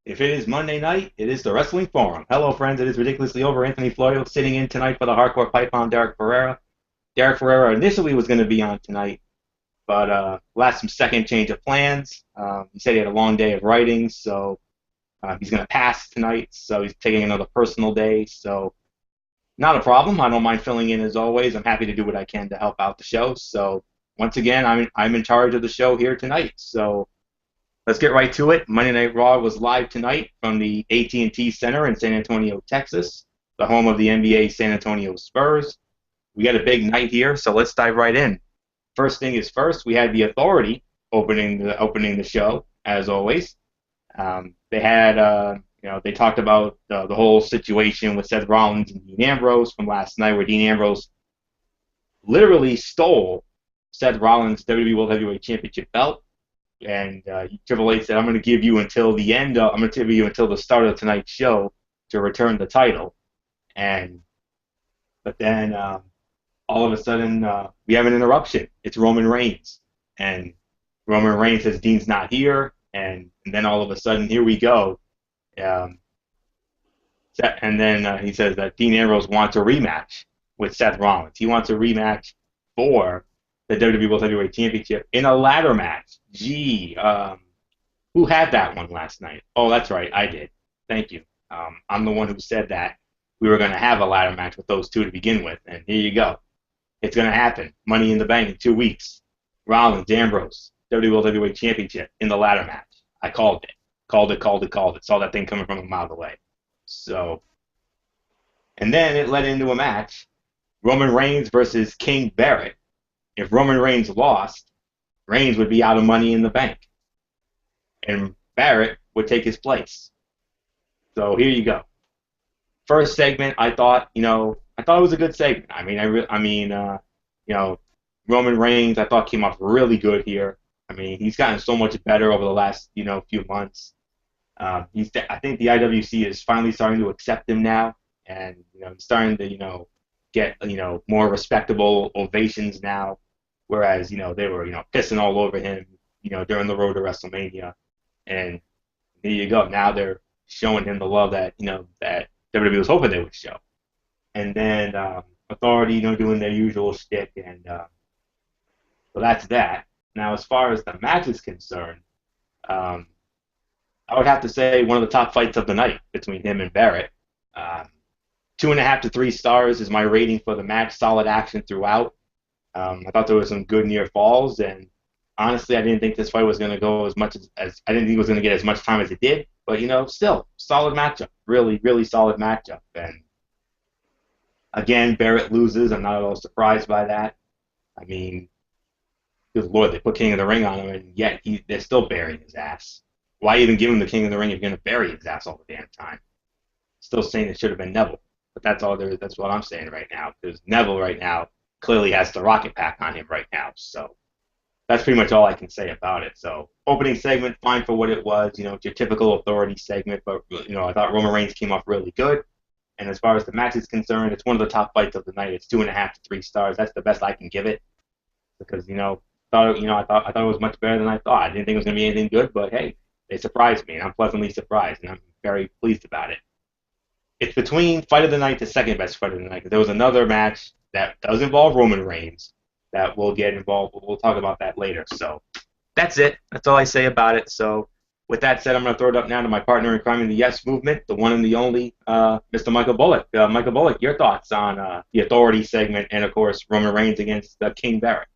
If it is Monday night, it is the Wrestling Forum. Hello, friends. It is Ridiculously Over. Anthony Florio sitting in tonight for the Hardcore Python, Derek Ferreira. Derek Ferreira initially was going to be on tonight, but last some second change of plans. He said he had a long day of writing, so he's going to pass tonight. So he's taking another personal day. So not a problem. I don't mind filling in as always. I'm happy to do what I can to help out the show. So once again, I'm in charge of the show here tonight. So let's get right to it. Monday Night Raw was live tonight from the AT&T Center in San Antonio, Texas, the home of the NBA San Antonio Spurs. We got a big night here, so let's dive right in. First thing is first, we had the Authority opening the show as always. They had they talked about the whole situation with Seth Rollins and Dean Ambrose from last night, where Dean Ambrose literally stole Seth Rollins' WWE World Heavyweight Championship belt. And Triple H said, I'm going to give you until the end. I'm going to give you until the start of tonight's show to return the title. But then all of a sudden we have an interruption. It's Roman Reigns, and Roman Reigns says Dean's not here, and then all of a sudden here we go. Um, and then he says that Dean Ambrose wants a rematch with Seth Rollins. He wants a rematch for the WWE World Heavyweight Championship in a ladder match. Gee, who had that one last night? Oh, that's right, I did. Thank you. I'm the one who said that we were going to have a ladder match with those two to begin with, and here you go. It's going to happen. Money in the Bank in 2 weeks. Rollins, Ambrose, WWE World Heavyweight Championship in the ladder match. I called it. Called it. Saw that thing coming from a mile away. So, and then it led into a match. Roman Reigns versus King Barrett. If Roman Reigns lost, Reigns would be out of Money in the Bank, and Barrett would take his place. So here you go. First segment, I thought it was a good segment. Roman Reigns, I thought came off really good here. I mean, he's gotten so much better over the last few months. I think the IWC is finally starting to accept him now, and he's starting to get more respectable ovations now. Whereas they were pissing all over him during the road to WrestleMania, and here you go. Now they're showing him the love that that WWE was hoping they would show. And then Authority doing their usual shtick, and so that's that. Now as far as the match is concerned, um, I would have to say one of the top fights of the night between him and Barrett. Um, 2.5 to 3 stars is my rating for the match. Solid action throughout. I thought there was some good near falls, and honestly, I didn't think this fight was going to go as much as I didn't think it was going to get as much time as it did. But still solid matchup, really, really solid matchup. And again, Barrett loses. I'm not at all surprised by that. I mean, good lord, they put King of the Ring on him, and yet they're still burying his ass. Why even give him the King of the Ring if you're going to bury his ass all the damn time? Still saying it should have been Neville, but that's all there is. That's what I'm saying right now, because Neville right now clearly has the rocket pack on him right now. So that's pretty much all I can say about it. So opening segment, fine for what it was. It's your typical Authority segment, but I thought Roman Reigns came off really good. And as far as the match is concerned, it's one of the top fights of the night. It's 2.5 to 3 stars. That's the best I can give it, because I thought it was much better than I thought. I didn't think it was going to be anything good, but hey, they surprised me, and I'm pleasantly surprised, and I'm very pleased about it. It's between fight of the night to second best fight of the night. There was another match that does involve Roman Reigns that will get involved. We'll talk about that later. So that's it. That's all I say about it. So with that said, I'm going to throw it up now to my partner in crime in the Yes Movement, the one and the only Mr. Michael Bullock. Michael Bullock, your thoughts on the Authority segment and, of course, Roman Reigns against King Barrett?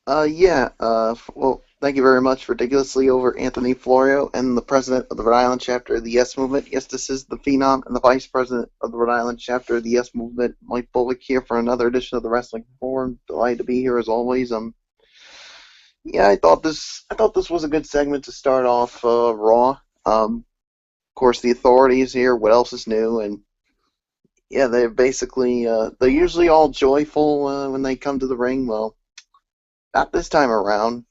Well, thank you very much, Ridiculously Over Anthony Florio, and the president of the Rhode Island chapter of the Yes Movement. Yes, this is the Phenom and the vice president of the Rhode Island chapter of the Yes Movement, Mike Bullock, here for another edition of the Wrestling Forum. Delighted to be here as always. I thought this was a good segment to start off Raw. Of course, the Authority is here. What else is new? And yeah, they're basically they're usually all joyful when they come to the ring. Well, not this time around,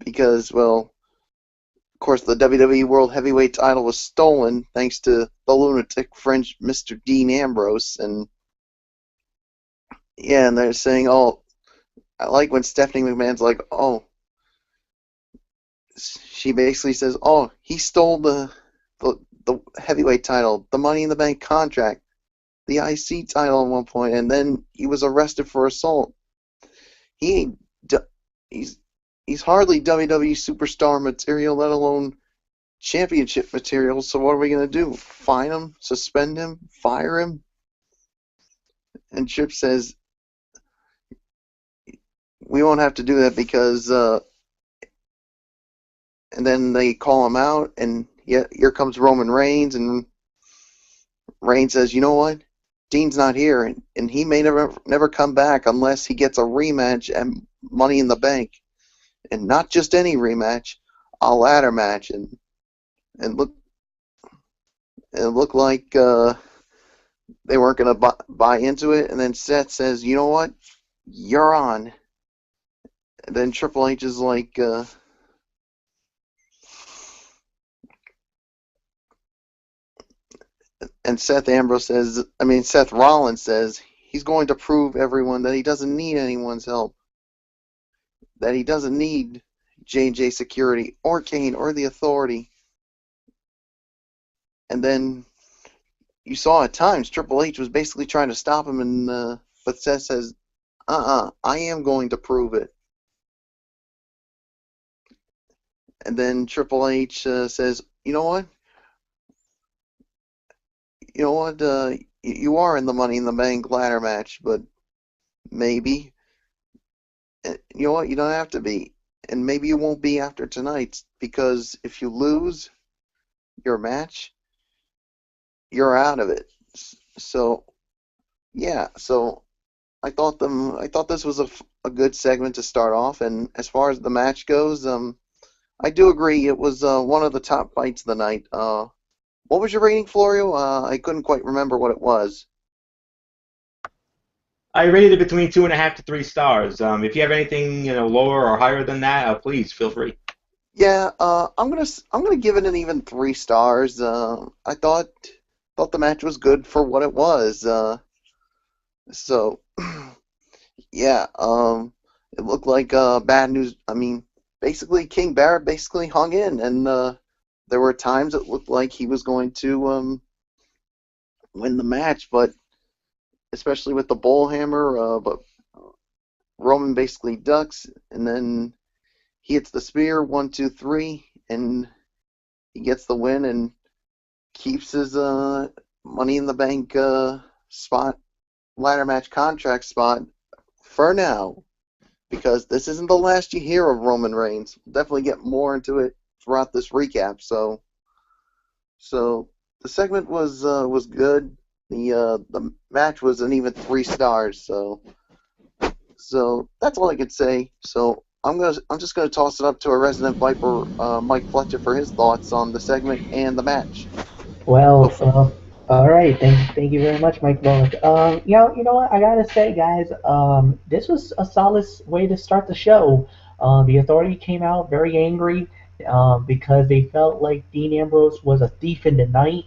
because, well, of course, the WWE World Heavyweight title was stolen thanks to the lunatic French Mr. Dean Ambrose, and yeah, and they're saying, oh, I like when Stephanie McMahon's like, oh, she basically says, "Oh, he stole the heavyweight title, the Money in the Bank contract, the IC title at one point, and then he was arrested for assault. He ain't he's he's hardly WWE superstar material, let alone championship material. So what are we gonna do? Fine him? Suspend him? Fire him?" And Tripp says, "We won't have to do that because." And then they call him out, and here comes Roman Reigns, and Reigns says, "You know what? Dean's not here, and he may never come back unless he gets a rematch at Money in the Bank, and not just any rematch, a ladder match." And it looked like they weren't going to buy into it. And then Seth says, "You know what? You're on." And then Triple H is like, and Seth Rollins says he's going to prove everyone that he doesn't need anyone's help, that he doesn't need J&J Security or Kane or the Authority. And then you saw at times Triple H was basically trying to stop him, and but Seth says, I am going to prove it." And then Triple H says, "You know what? You are in the Money in the Bank ladder match, but maybe, you know what? You don't have to be. And maybe you won't be after tonight, because if you lose your match, you're out of it." So, yeah. So I thought this was a good segment to start off. And as far as the match goes, I do agree it was one of the top fights of the night. What was your rating, Florio? I couldn't quite remember what it was. I rated it between 2.5 to 3 stars. If you have anything lower or higher than that, please feel free. Yeah, I'm gonna give it an even 3 stars. I thought the match was good for what it was. So yeah, it looked like bad news. I mean, basically King Barrett basically hung in, and there were times it looked like he was going to win the match, but especially with the bull hammer, but Roman basically ducks, and then he hits the spear, 1, 2, 3, and he gets the win and keeps his Money in the Bank spot, ladder match contract spot for now, because this isn't the last you hear of Roman Reigns. We'll definitely get more into it throughout this recap. So the segment was good. The match was an even 3 stars. So that's all I could say. So I'm just gonna toss it up to our resident Viper, Mike Fletcher, for his thoughts on the segment and the match. Well, all right. Thank you very much, Mike Bullock. You know what? I gotta say, guys, this was a solid way to start the show. The Authority came out very angry because they felt like Dean Ambrose was a thief in the night,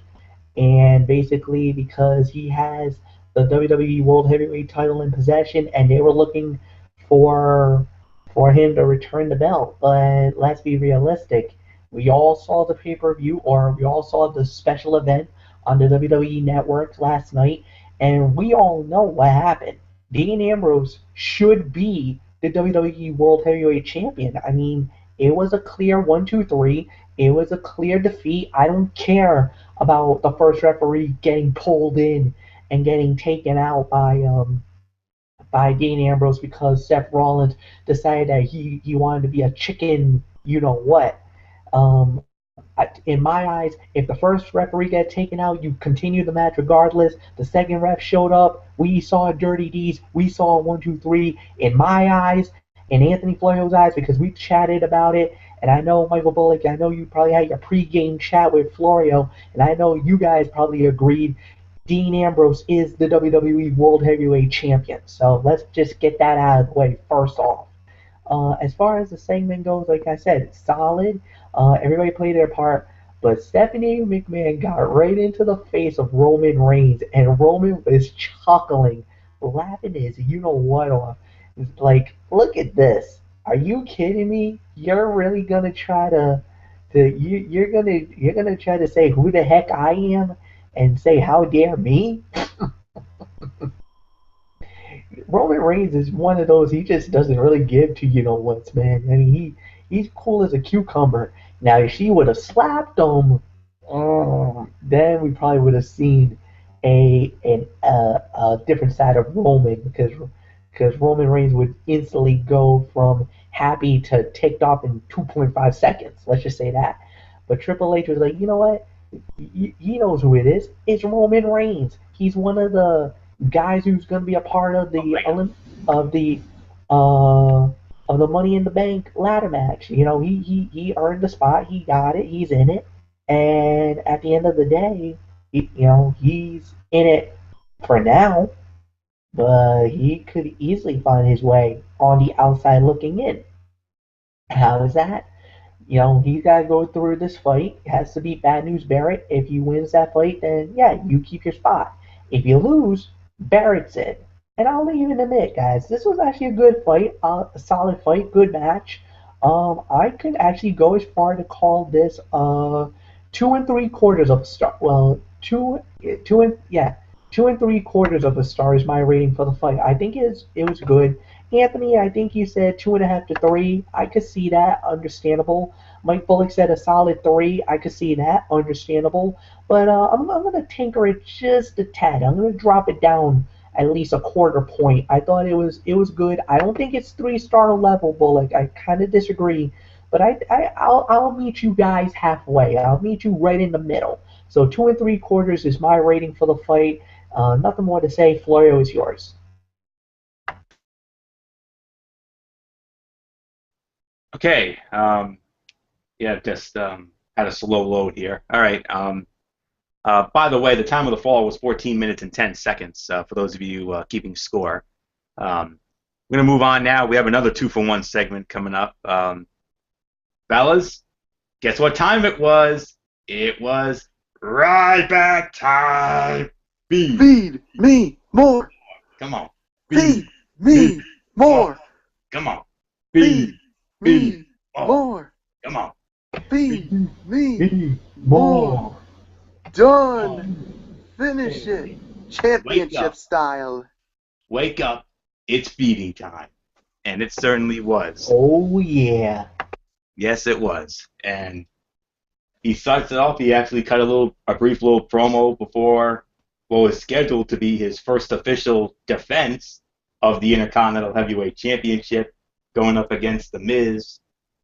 and basically because he has the WWE World Heavyweight title in possession, and they were looking for for him to return the belt. But let's be realistic. We all saw the pay-per-view, or we all saw the special event on the WWE Network last night, and we all know what happened. Dean Ambrose should be the WWE World Heavyweight Champion. I mean, it was a clear 1, 2, 3. It was a clear defeat. I don't care about the first referee getting pulled in and getting taken out by Dean Ambrose because Seth Rollins decided that he wanted to be a chicken, you know what. In my eyes, if the first referee got taken out, you continue the match regardless. The second ref showed up. We saw Dirty D's. We saw 1, 2, 3. In my eyes, in Anthony Florio's eyes, because we chatted about it, and I know Michael Bullock, I know you probably had your pre-game chat with Florio, and I know you guys probably agreed Dean Ambrose is the WWE World Heavyweight Champion. So let's just get that out of the way first off. As far as the segment goes, like I said, it's solid. Everybody played their part, but Stephanie McMahon got right into the face of Roman Reigns, and Roman was chuckling, laughing his you know what off. It's like, look at this. Are you kidding me? You're really gonna try you're gonna try to say who the heck I am and say how dare me? Roman Reigns is one of those he just doesn't really give to what's, man. I mean he's cool as a cucumber. Now if she would have slapped him, then we probably would have seen a different side of Roman because Roman Reigns would instantly go from happy to ticked off in 2.5 seconds. Let's just say that. But Triple H was like, you know what? He knows who it is. It's Roman Reigns. He's one of the guys who's going to be a part of the of the uh, of the Money in the Bank ladder match. He earned the spot. He got it. He's in it. And at the end of the day, he's in it for now, but he could easily find his way on the outside looking in. How is that? He's got to go through this fight. It has to beat Bad News Barrett. If he wins that fight, then yeah, you keep your spot. If you lose, Barrett's in. And I'll even admit, guys, this was actually a good fight, a solid fight, good match. I could actually go as far to call this 2 and 3/4 of a star. Well, yeah, 2 and 3/4 of a star is my rating for the fight. I think it was good. Anthony, I think you said 2.5 to 3. I could see that, understandable. Mike Bullock said a solid 3. I could see that, understandable. But I'm going to tinker it just a tad. I'm going to drop it down at least a quarter point. I thought it was good. I don't think it's 3-star level, Bullock. I kind of disagree. But I'll meet you guys halfway. I'll meet you right in the middle. So 2 and 3/4 is my rating for the fight. Nothing more to say. Florio is yours. Okay. Yeah, just had a slow load here. All right. By the way, the time of the fall was 14 minutes and 10 seconds. For those of you keeping score. We're gonna move on now. We have another 2-for-1 segment coming up. Fellas, guess what time it was? It was Ryback time. Feed me more. Come on. Feed me more. Come on. Feed me more. more. Come on. Feed me More. more. Done. Finish it. Championship style. Wake up. It's feeding time. And it certainly was. Oh yeah. Yes, it was. And he starts it off. He actually cut a brief little promo before what was scheduled to be his first official defense of the Intercontinental Heavyweight Championship, going up against The Miz.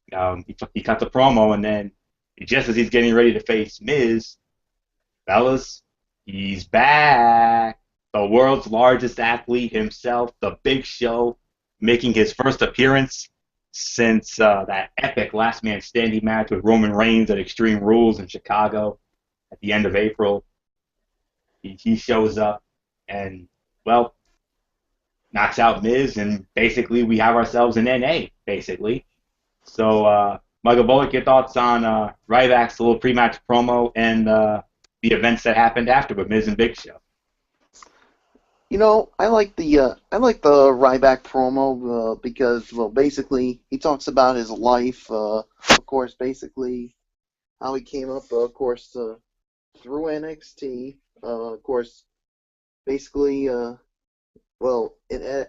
He cut the promo, and then just as he's getting ready to face Miz, fellas, he's back. The world's largest athlete himself, The Big Show, making his first appearance since that epic last man standing match with Roman Reigns at Extreme Rules in Chicago at the end of April. He shows up and, well, knocks out Miz, and basically we have ourselves an NA, basically. So, Michael Bullock, your thoughts on Ryback's little pre-match promo and the events that happened after with Miz and Big Show? I like the Ryback promo because, well, basically he talks about his life. Of course, basically how he came up. Of course, through NXT. Of course, basically, well, and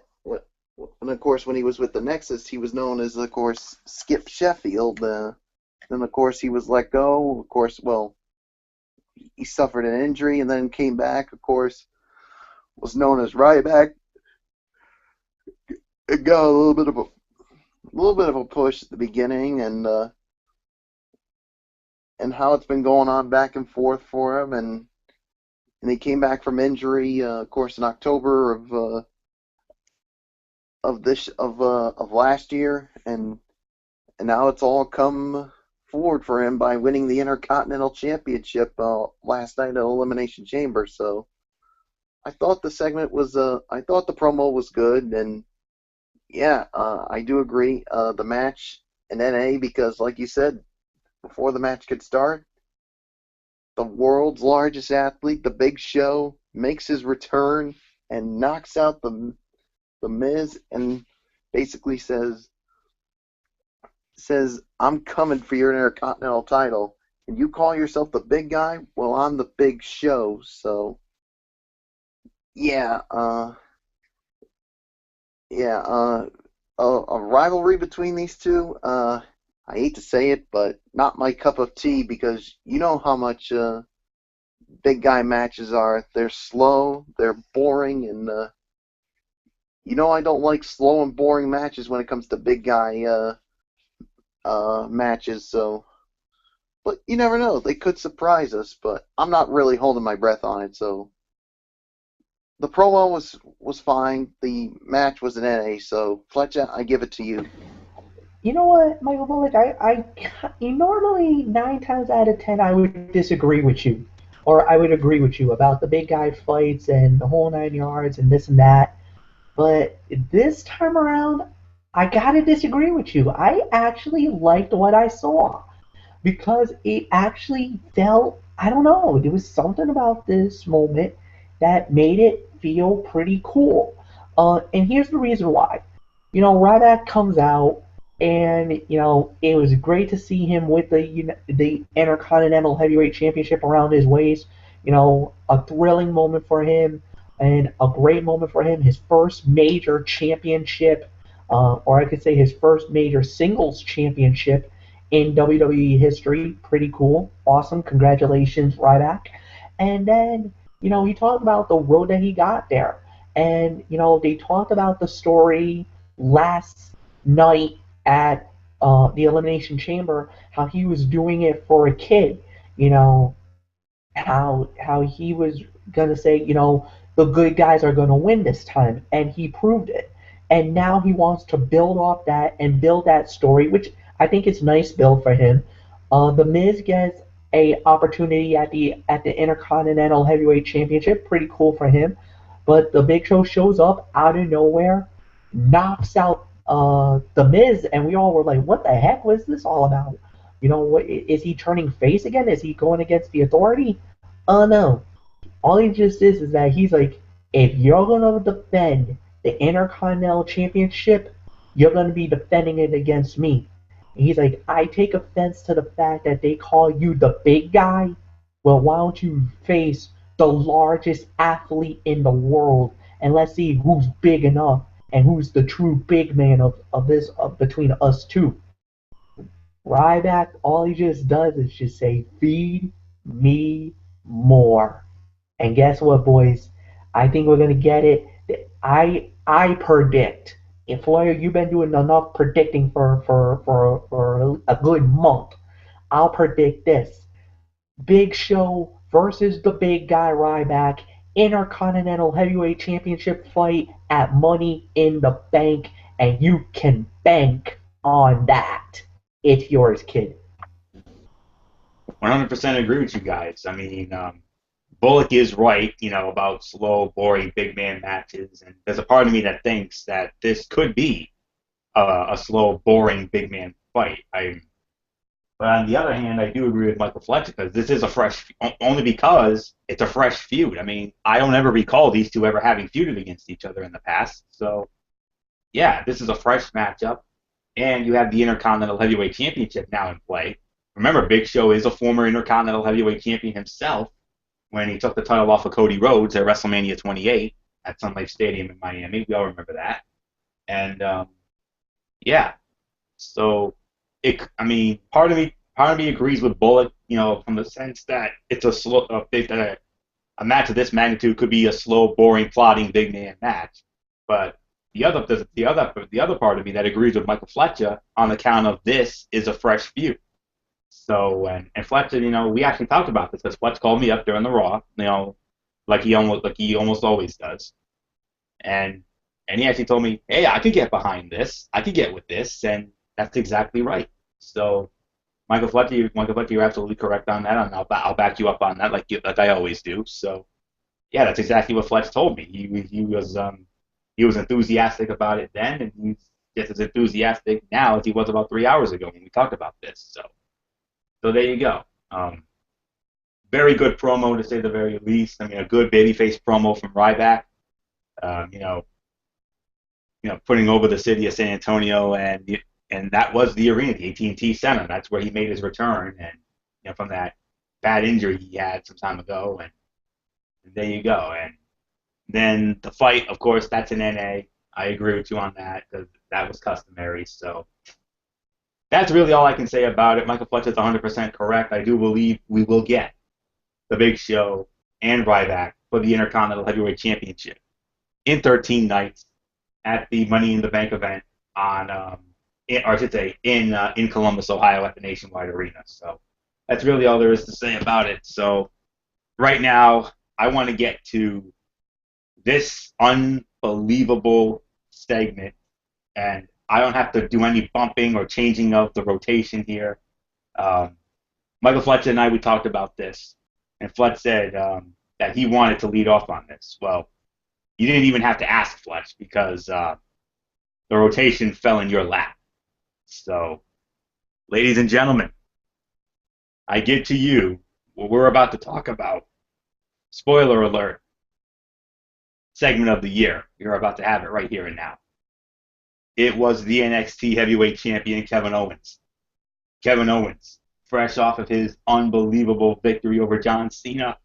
of course when he was with the Nexus, he was known as, of course, Skip Sheffield. Then of course he was let go. Of course, well, he suffered an injury and then came back. Of course, was known as Ryback. It got a little bit of a push at the beginning, and how it's been going on back and forth for him, and he came back from injury, of course, in October of last year, and now it's all come forward for him by winning the Intercontinental Championship last night at Elimination Chamber. So I thought the promo was good, and yeah, I do agree. The match in NA, because like you said, before the match could start, the world's largest athlete, The Big Show, makes his return and knocks out the Miz, and basically says, says, "I'm coming for your Intercontinental title, and you call yourself the big guy? Well, I'm the Big Show." So yeah, yeah, a rivalry between these two. I hate to say it, but not my cup of tea because you know how much big guy matches are. They're slow, they're boring, and you know I don't like slow and boring matches when it comes to big guy matches. So, but you never know. They could surprise us, but I'm not really holding my breath on it. So the promo was fine. The match was an NA. So Fletcher, I give it to you. You know what, Michael Bullock? Normally 9 times out of 10 I would disagree with you, or I would agree with you about the big guy fights and the whole 9 yards and this and that. But this time around, I gotta disagree with you. I actually liked what I saw because it actually felt, I don't know, there was something about this moment that made it feel pretty cool. And here's the reason why. Ryback comes out, and it was great to see him with the Intercontinental Heavyweight Championship around his waist. A thrilling moment for him, and a great moment for him. His first major championship, or I could say his first major singles championship in WWE history. Pretty cool, awesome. Congratulations, Ryback. And then he talked about the road that he got there, and they talked about the story last night at the Elimination Chamber, how he was doing it for a kid, you know, how he was gonna say, the good guys are gonna win this time, and he proved it. And now he wants to build off that and build that story, which I think is nice build for him. The Miz gets a opportunity at the Intercontinental Heavyweight Championship, pretty cool for him. But the Big Show shows up out of nowhere, knocks out the Miz, and we all were like, "What the heck was this all about?" What is he turning face again? Is he going against the Authority? Oh no! All he just is that he's like, if you're gonna defend the Intercontinental Championship, you're gonna be defending it against me. And he's like, I take offense to the fact that they call you the big guy. Well, why don't you face the largest athlete in the world, and let's see who's big enough and who's the true big man of between us two. Ryback, all he just does is just say, feed me more. And guess what, boys? I think we're gonna get it. I predict. And Floyer, you've been doing enough predicting for a good month. I'll predict this: Big Show versus the big guy Ryback, Intercontinental Heavyweight Championship fight at Money in the Bank, and you can bank on that. It's yours, kid. 100% agree with you guys. I mean, Bullock is right, about slow, boring big man matches, and there's a part of me that thinks that this could be a slow, boring big man fight. But on the other hand, I do agree with Michael Fletcher because this is only because it's a fresh feud. I mean, I don't ever recall these two ever having feuded against each other in the past. So, yeah, this is a fresh matchup, and you have the Intercontinental Heavyweight Championship now in play. Remember, Big Show is a former Intercontinental Heavyweight Champion himself when he took the title off of Cody Rhodes at WrestleMania 28 at Sun Life Stadium in Miami. We all remember that. And yeah, so part of me agrees with Bullock, from the sense that it's a match of this magnitude could be a slow, boring, plodding big man match. But the other part of me that agrees with Michael Fletcher on account of this is a fresh feud. So and Fletcher, we actually talked about this because Fletcher called me up during the Raw, like he almost always does, and he actually told me, hey, I could get behind this, I could get with this, and that's exactly right. So Michael Fletcher, you're absolutely correct on that, and I'll back you up on that, like I always do. So yeah, that's exactly what Fletcher told me. He was enthusiastic about it then, and he's just as enthusiastic now as he was about 3 hours ago when we talked about this. So there you go. Very good promo to say the very least. I mean, a good babyface promo from Ryback. Putting over the city of San Antonio and And that was the arena, the AT&T Center. That's where he made his return, and from that bad injury he had some time ago, and there you go. And then the fight, of course, that's an NA. I agree with you on that because that was customary. So that's really all I can say about it. Michael Fletcher is 100% correct. I do believe we will get the Big Show and Ryback for the Intercontinental Heavyweight Championship in 13 nights at the Money in the Bank event in Columbus, Ohio, at the Nationwide Arena. So that's really all there is to say about it. So right now, I want to get to this unbelievable segment, and I don't have to do any bumping or changing of the rotation here. Michael Fletcher and we talked about this, and Fletch said that he wanted to lead off on this. Well, you didn't even have to ask Fletch because the rotation fell in your lap. So, ladies and gentlemen, I give to you what we're about to talk about. Spoiler alert. Segment of the year. You're about to have it right here and now. It was the NXT Heavyweight Champion, Kevin Owens. Kevin Owens, fresh off of his unbelievable victory over John Cena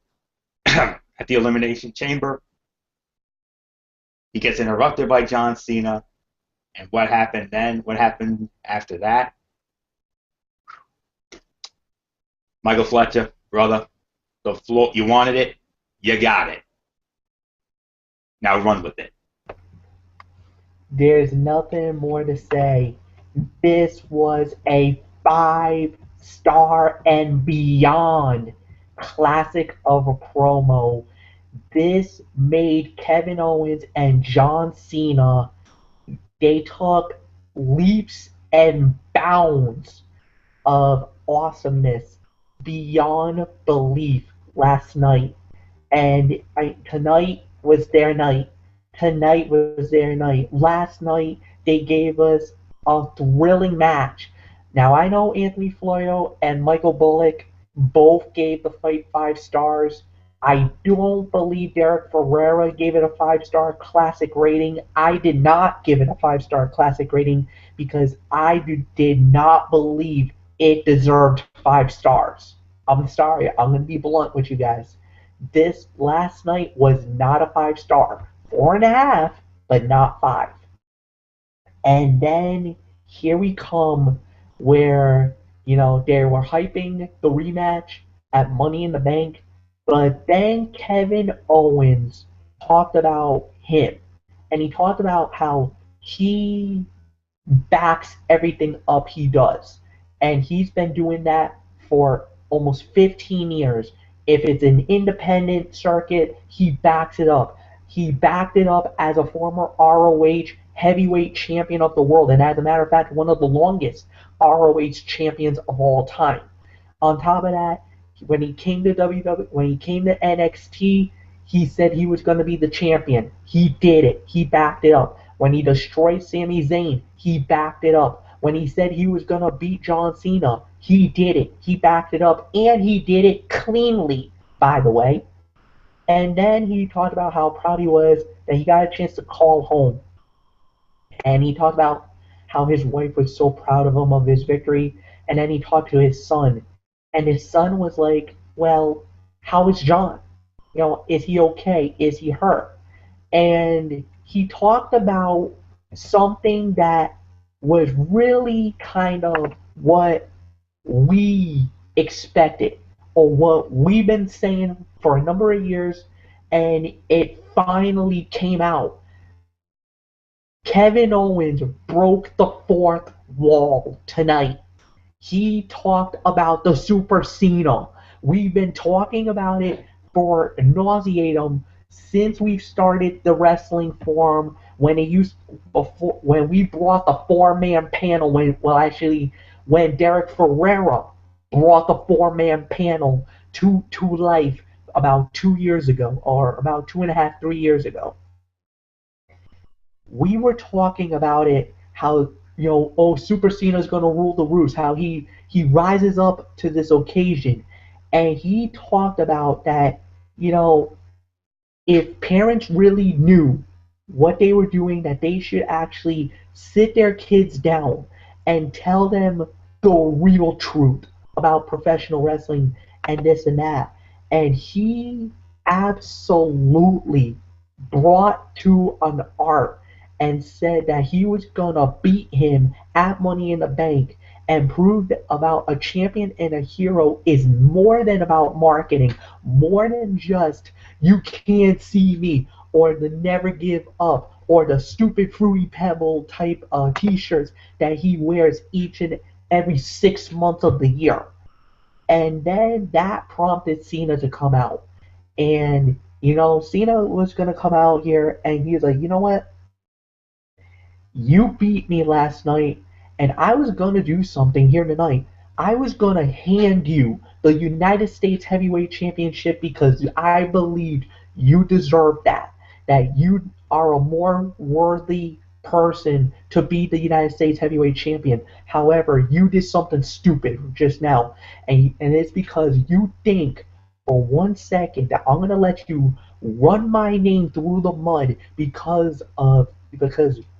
at the Elimination Chamber. He gets interrupted by John Cena. And what happened then? What happened after that? Michael Fletcher, brother, the floor, you wanted it, you got it. Now run with it. There's nothing more to say. This was a 5-star and beyond classic of a promo. This made Kevin Owens and John Cena, they took leaps and bounds of awesomeness beyond belief last night. And tonight was their night. Tonight was their night. Last night, they gave us a thrilling match. Now, I know Anthony Florio and Michael Bullock both gave the fight 5 stars. I don't believe Derek Ferrera gave it a 5-star classic rating. I did not give it a 5-star classic rating because I did not believe it deserved 5 stars. I'm sorry. I'm going to be blunt with you guys. This last night was not a 5-star. 4.5, but not 5. And then here we come where, they were hyping the rematch at Money in the Bank, but then Kevin Owens talked about him. And he talked about how he backs everything up he does. And he's been doing that for almost 15 years. If it's an independent circuit, he backs it up. He backed it up as a former ROH heavyweight champion of the world, and as a matter of fact, one of the longest ROH champions of all time. On top of that, when he came to NXT, he said he was going to be the champion. He did it. He backed it up. When he destroyed Sami Zayn, he backed it up. When he said he was going to beat John Cena, he did it. He backed it up, and he did it cleanly, by the way. And then he talked about how proud he was that he got a chance to call home. And he talked about how his wife was so proud of him, of his victory. And then he talked to his son. And his son was like, well, how is John? Is he okay? Is he hurt? And he talked about something that was really kind of what we expected, or what we've been saying for a number of years, and it finally came out. Kevin Owens broke the 4th wall tonight. He talked about the Super Cena. We've been talking about it for nauseatum since we've started the wrestling forum. When we brought the 4-man panel, when Derek Ferrera brought the 4-man panel to life about 2 years ago, or about 2.5, 3 years ago. We were talking about it, how, Super Cena's going to rule the roost, how he rises up to this occasion. And he talked about that, if parents really knew what they were doing, that they should actually sit their kids down and tell them the real truth about professional wrestling and this and that. And he absolutely brought to an art and said that he was gonna beat him at Money in the Bank and proved about a champion and a hero is more than about marketing, more than just you can't see me or the never give up or the stupid fruity pebble type t-shirts that he wears each and every 6 months of the year. And then that prompted Cena to come out. And, Cena was going to come out here and he was like, you know what? You beat me last night, and I was going to do something here tonight. I was going to hand you the United States Heavyweight Championship because I believed you deserved that. That you are a more worthy person to be the United States Heavyweight Champion. However, you did something stupid just now, and it's because you think for 1 second that I'm going to let you run my name through the mud because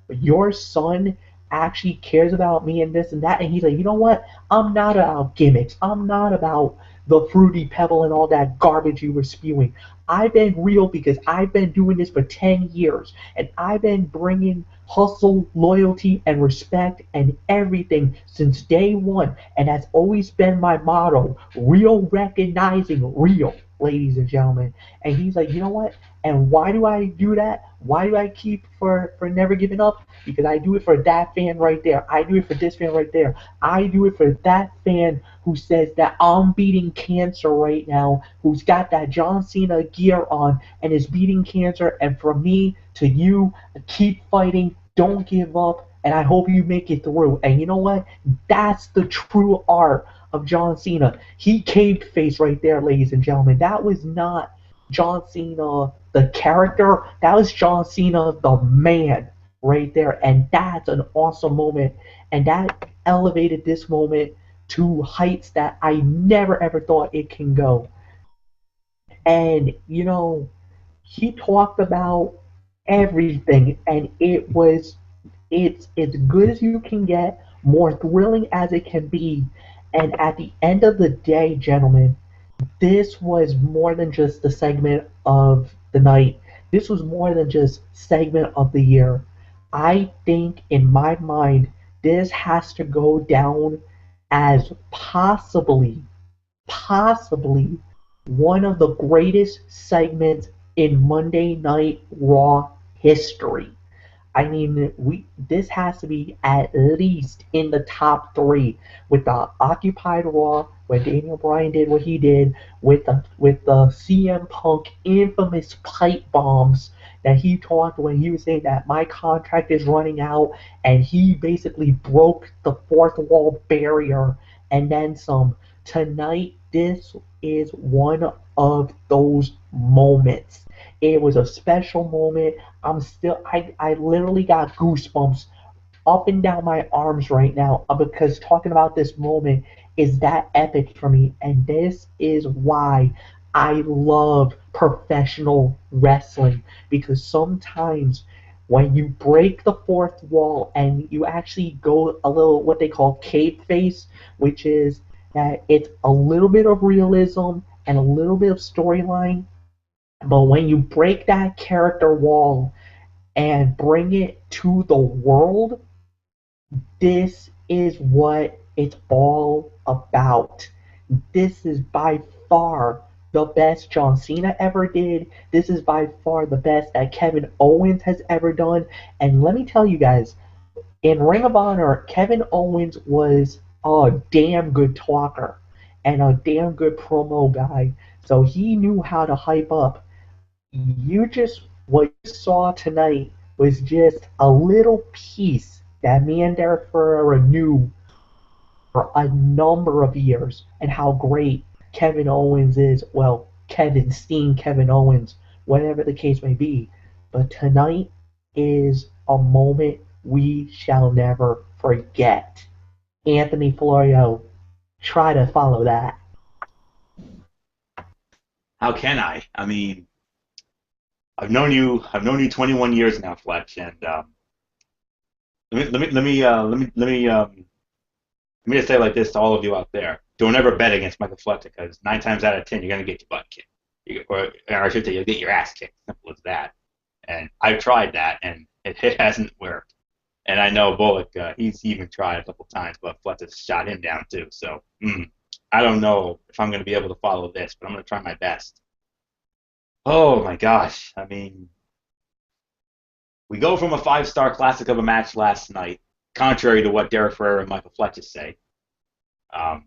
your son actually cares about me and this and that. And he's like, you know what? I'm not about gimmicks. I'm not about the fruity pebble and all that garbage you were spewing. I've been real because I've been doing this for 10 years. And I've been bringing hustle, loyalty, and respect and everything since day one. And that's always been my motto. Real recognizing real, ladies and gentlemen. And he's like, you know what? And why do I do that? Why do I keep for never giving up? Because I do it for that fan right there. I do it for this fan right there. I do it for that fan who says that I'm beating cancer right now, who's got that John Cena gear on and is beating cancer. And from me to you, keep fighting, don't give up, and I hope you make it through. And you know what? That's the true art of John Cena. He caved face right there, ladies and gentlemen. That was not John Cena the character, that was John Cena the man right there. And that's an awesome moment. And that elevated this moment to heights that I never ever thought it can go. And he talked about everything and it's good as you can get, more thrilling as it can be. And at the end of the day, gentlemen, this was more than just the segment of the night. This was more than just segment of the year. I think in my mind, this has to go down as possibly one of the greatest segments in Monday Night Raw history. I mean, this has to be at least in the top three with the Occupied Raw when Daniel Bryan did what he did with the CM Punk infamous pipe bombs that he talked when he was saying that my contract is running out and he basically broke the fourth wall barrier and then some. Tonight, this is one of those moments. It was a special moment. I literally got goosebumps up and down my arms right now because talking about this moment is that epic for me. And this is why I love professional wrestling, because sometimes when you break the fourth wall and you actually go a little what they call cave face, which is that it's a little bit of realism and a little bit of storyline, but when you break that character wall and bring it to the world, this is what it's all about. This is by far the best John Cena ever did. This is by far the best that Kevin Owens has ever done. And let me tell you guys, in Ring of Honor, Kevin Owens was a damn good talker and a damn good promo guy. So he knew how to hype up. What you saw tonight was just a little piece that me and Derek Ferrera knew for a number of years, and how great Kevin Owens is. Well, Kevin Steen, Kevin Owens, whatever the case may be. But tonight is a moment we shall never forget. Anthony Florio, try to follow that. How can I? I mean, I've known you 21 years now, Fletch, and let me me just say it like this to all of you out there: don't ever bet against Michael Fletcher, because 9 times out of 10 you're gonna get your butt kicked, or I should say you'll get your ass kicked. Simple as that. And I've tried that, and it hasn't worked. And I know Bullock, he's even tried a couple times, but Fletcher shot him down too. So I don't know if I'm going to be able to follow this, but I'm going to try my best. Oh my gosh! I mean, we go from a 5-star classic of a match last night, contrary to what Derek Ferrer and Michael Fletcher say. Um,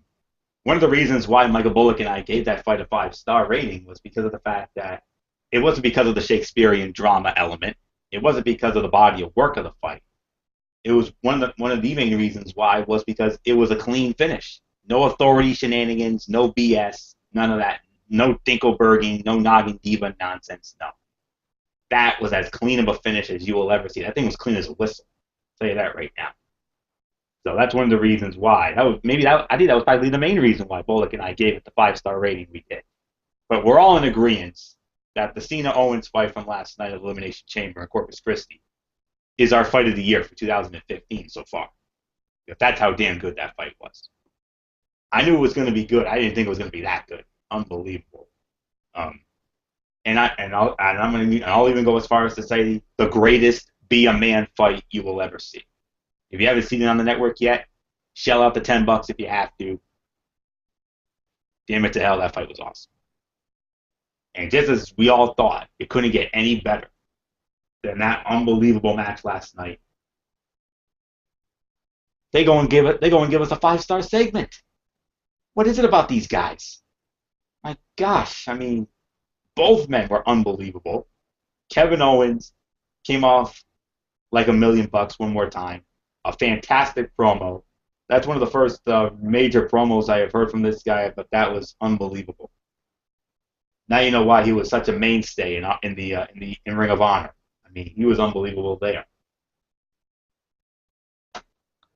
One of the reasons why Michael Bullock and I gave that fight a 5-star rating was because of the fact that it wasn't because of the Shakespearean drama element. It wasn't because of the body of work of the fight. It was one of the main reasons why was because it was a clean finish. No authority shenanigans, no BS, none of that. No Dinkelberging, no Noggin Diva nonsense, no. That was as clean of a finish as you will ever see. That thing was clean as a whistle. I'll tell you that right now. So that's one of the reasons why. I think that was probably the main reason why Bullock and I gave it the 5-star rating we did. But we're all in agreement that the Cena-Owens fight from last night at Elimination Chamber in Corpus Christi is our fight of the year for 2015 so far. If that's how damn good that fight was. I knew it was going to be good. I didn't think it was going to be that good. Unbelievable. I'll even go as far as to say the greatest Be a Man fight you will ever see. If you haven't seen it on the network yet, shell out the $10 if you have to. Damn it to hell, that fight was awesome. And just as we all thought, it couldn't get any better than that unbelievable match last night. They go and give us a 5-star segment. What is it about these guys? My gosh, I mean, both men were unbelievable. Kevin Owens came off like $1,000,000 one more time. A fantastic promo. That's one of the first major promos I have heard from this guy, but that was unbelievable. Now you know why he was such a mainstay in Ring of Honor. I mean, he was unbelievable there.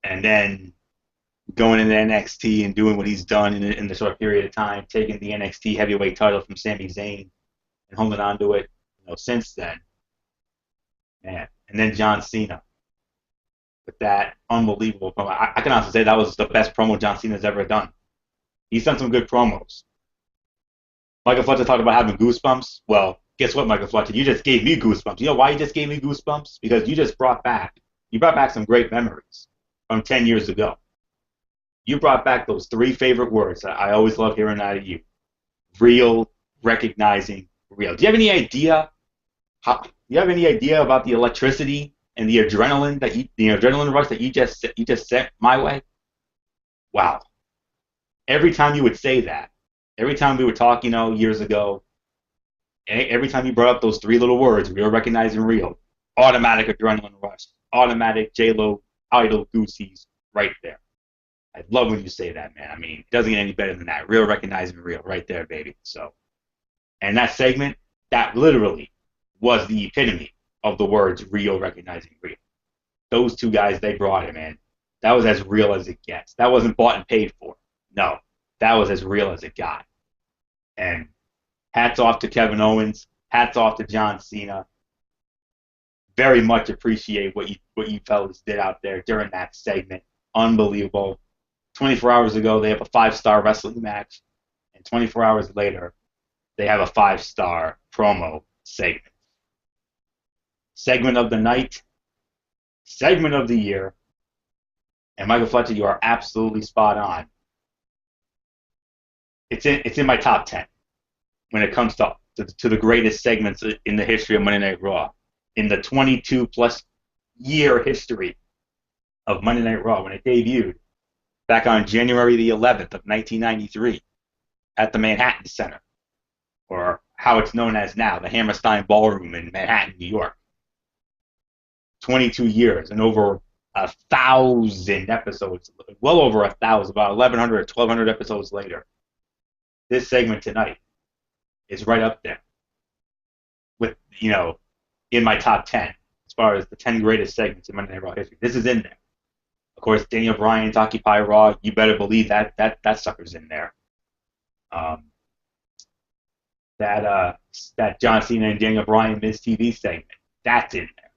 And then going into NXT and doing what he's done in the short period of time, taking the NXT heavyweight title from Sami Zayn and holding on to it, since then. Man. And then John Cena with that unbelievable promo. I can honestly say that was the best promo John Cena's ever done. He's done some good promos. Michael Fletcher talked about having goosebumps. Well, guess what, Michael Fletcher? You just gave me goosebumps. You know why you just gave me goosebumps? Because you brought back some great memories from 10 years ago. You brought back those 3 favorite words that I always love hearing out of you. Real, recognizing, real. Do you have any idea about the electricity and the adrenaline rush that you just sent my way? Wow. Every time you would say that, every time we would talk, years ago, every time you brought up those 3 little words, real, recognizing, real, automatic adrenaline rush, automatic J-Lo idol goosies right there. I love when you say that, man. I mean, it doesn't get any better than that. Real, recognizing, real, right there, baby. So, and that segment, that literally was the epitome of the words real, recognizing, real. Those 2 guys they brought in, man, that was as real as it gets. That wasn't bought and paid for. No, that was as real as it got. And hats off to Kevin Owens. Hats off to John Cena. Very much appreciate what you fellas did out there during that segment. Unbelievable. 24 hours ago, they have a 5-star wrestling match, and 24 hours later, they have a 5-star promo segment. Segment of the night, segment of the year, and Michael Fletcher, you are absolutely spot on. It's in my top 10 when it comes to the greatest segments in the history of Monday Night Raw, in the 22-plus year history of Monday Night Raw when it debuted back on January the 11th of 1993 at the Manhattan Center, or how it's known as now, the Hammerstein Ballroom in Manhattan, New York. 22 years and over 1,000 episodes, well over 1,000, about 1,100 or 1,200 episodes later. This segment tonight is right up there with, in my top 10 as far as the 10 greatest segments in Monday Night Raw history. This is in there. Of course, Daniel Bryan's Occupy Raw, you better believe that sucker's in there. That John Cena and Daniel Bryan Miz TV segment, that's in there.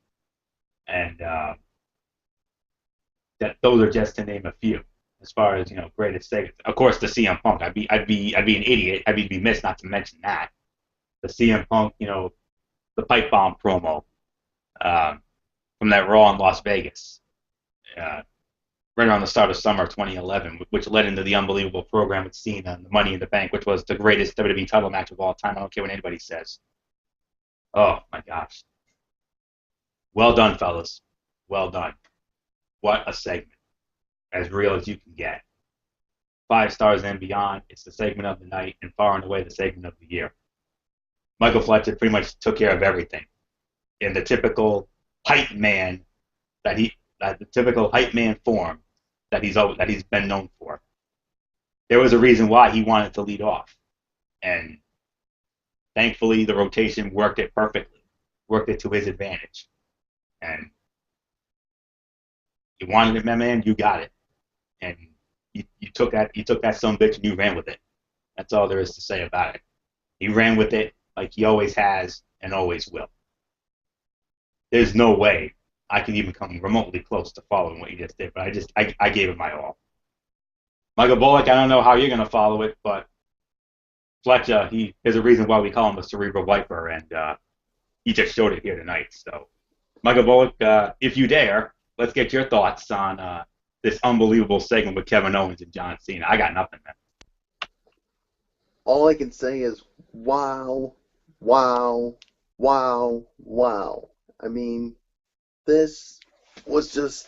And those are just to name a few. as far as greatest segment. Of course, the CM Punk. I'd be an idiot. I'd be missed not to mention that. The CM Punk, the pipe bomb promo um, from that Raw in Las Vegas, uh, right around the start of summer 2011, which led into the unbelievable program with Cena and the Money in the Bank, which was the greatest WWE title match of all time. I don't care what anybody says. Oh my gosh. Well done, fellas. Well done. What a segment. As real as you can get. 5 stars and beyond. It's the segment of the night and far and away the segment of the year. Michael Fletcher pretty much took care of everything in the typical hype man the typical hype man form that he's been known for. There was a reason why he wanted to lead off, and thankfully the rotation worked it perfectly, worked it to his advantage, and you wanted it, my man, you got it, and you took that son of a bitch and you ran with it. That's all there is to say about it. He ran with it like he always has and always will. There's no way I can even come remotely close to following what he just did, but I gave it my all. Michael Bullock, I don't know how you're going to follow it, but Fletcher, there's a reason why we call him the Cerebral Viper, and he just showed it here tonight. So, Michael Bullock, if you dare, let's get your thoughts on this unbelievable segment with Kevin Owens and John Cena. I got nothing, man. All I can say is, wow, wow, wow, wow. I mean, this was just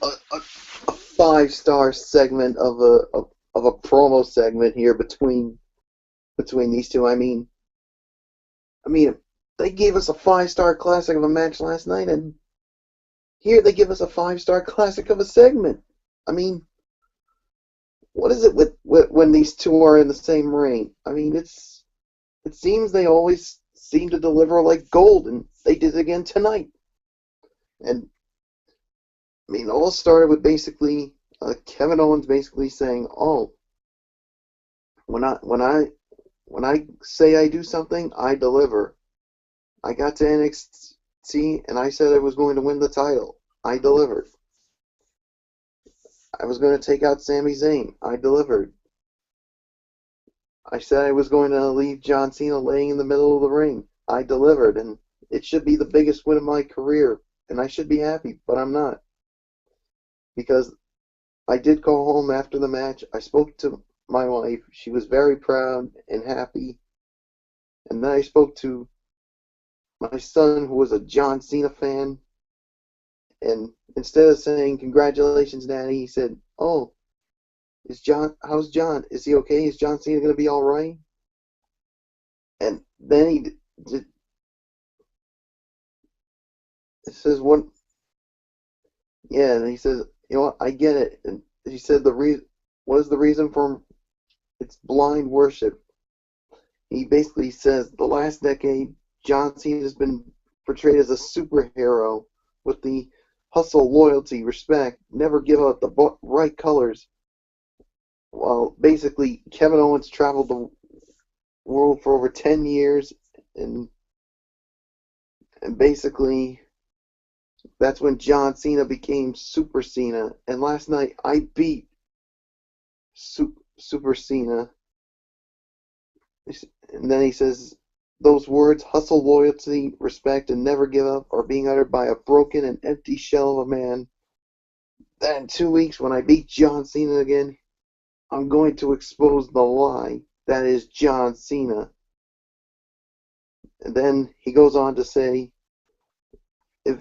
a 5-star segment of a promo segment here between these two. I mean, they gave us a 5-star classic of a match last night, and here they give us a 5-star classic of a segment. I mean, what is it with when these two are in the same ring? I mean, it seems they always seem to deliver like gold, and they did it again tonight. And I mean, all started with basically Kevin Owens basically saying, "Oh, when I say I do something, I deliver. I got to NXT and I said I was going to win the title. I delivered. I was going to take out Sami Zayn. I delivered. I said I was going to leave John Cena laying in the middle of the ring. I delivered, and it should be the biggest win of my career, and I should be happy, but I'm not. Because I did go home after the match. I spoke to my wife. She was very proud and happy. And then I spoke to my son, who was a John Cena fan. And instead of saying, "Congratulations, Daddy," he said, "Oh, how's John? Is he okay? Is John Cena going to be all right?" And then he says, "What?" Yeah, and he says, "You know what? I get it." And he said, what is the reason for it's blind worship? He basically says the last decade, John Cena has been portrayed as a superhero with the hustle, loyalty, respect, never give up the right colors. Well, basically, Kevin Owens traveled the world for over 10 years, and basically, that's when John Cena became Super Cena. And last night, I beat Super Cena. And then he says, those words, hustle, loyalty, respect, and never give up, are being uttered by a broken and empty shell of a man. Then in 2 weeks, when I beat John Cena again, I'm going to expose the lie that is John Cena. And then he goes on to say, if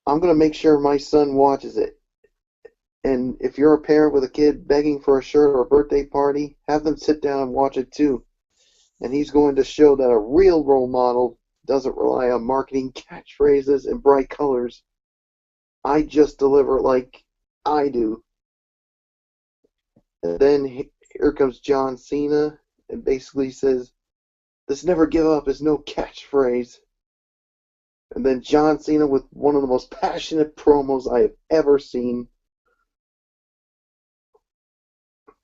I'm going to make sure my son watches it. And if you're a parent with a kid begging for a shirt or a birthday party, have them sit down and watch it too. And he's going to show that a real role model doesn't rely on marketing catchphrases and bright colors. I just deliver like I do. And then here comes John Cena and basically says, this never give up is no catchphrase. And then John Cena with one of the most passionate promos I have ever seen.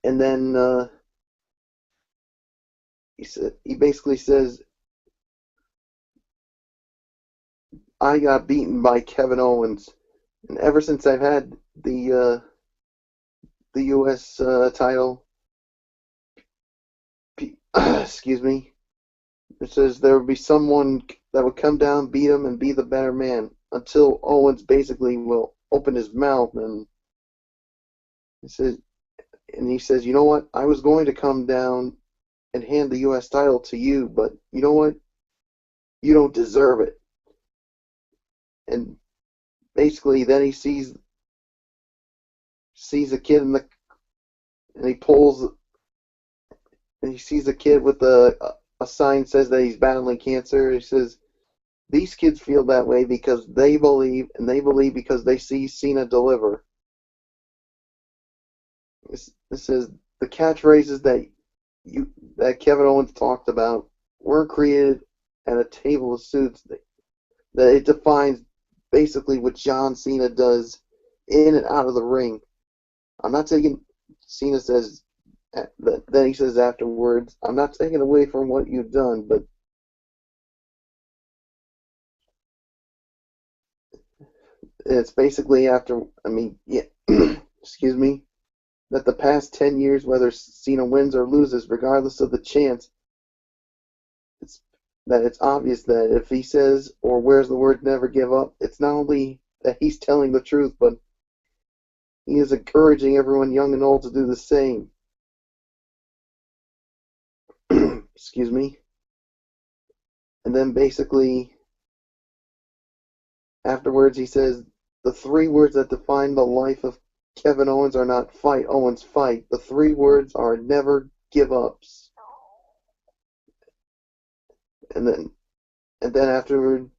And then he basically says, I got beaten by Kevin Owens. And ever since I've had the the U.S. Title. Excuse me. It says there would be someone that would come down, beat him, and be the better man until Owens basically will open his mouth and he says, you know what? I was going to come down and hand the U.S. title to you, but you know what? You don't deserve it. And basically, then he sees a kid and he sees a kid with a sign says that he's battling cancer. He says, these kids feel that way because they believe, and they believe because they see Cena deliver. This is the catchphrases that Kevin Owens talked about were created at a table of suits. That it defines basically what John Cena does in and out of the ring. I'm not taking. Cena says. Then he says afterwards, I'm not taking away from what you've done, but it's basically after. I mean, yeah. Excuse me. That the past 10 years, whether Cena wins or loses, regardless of the chance, it's obvious that if he says or wears the word never give up, it's not only that he's telling the truth, but he is encouraging everyone young and old to do the same. Excuse me. And then basically, afterwards he says, the three words that define the life of Kevin Owens are not fight, Owens, fight. The three words are never give ups. And then afterward,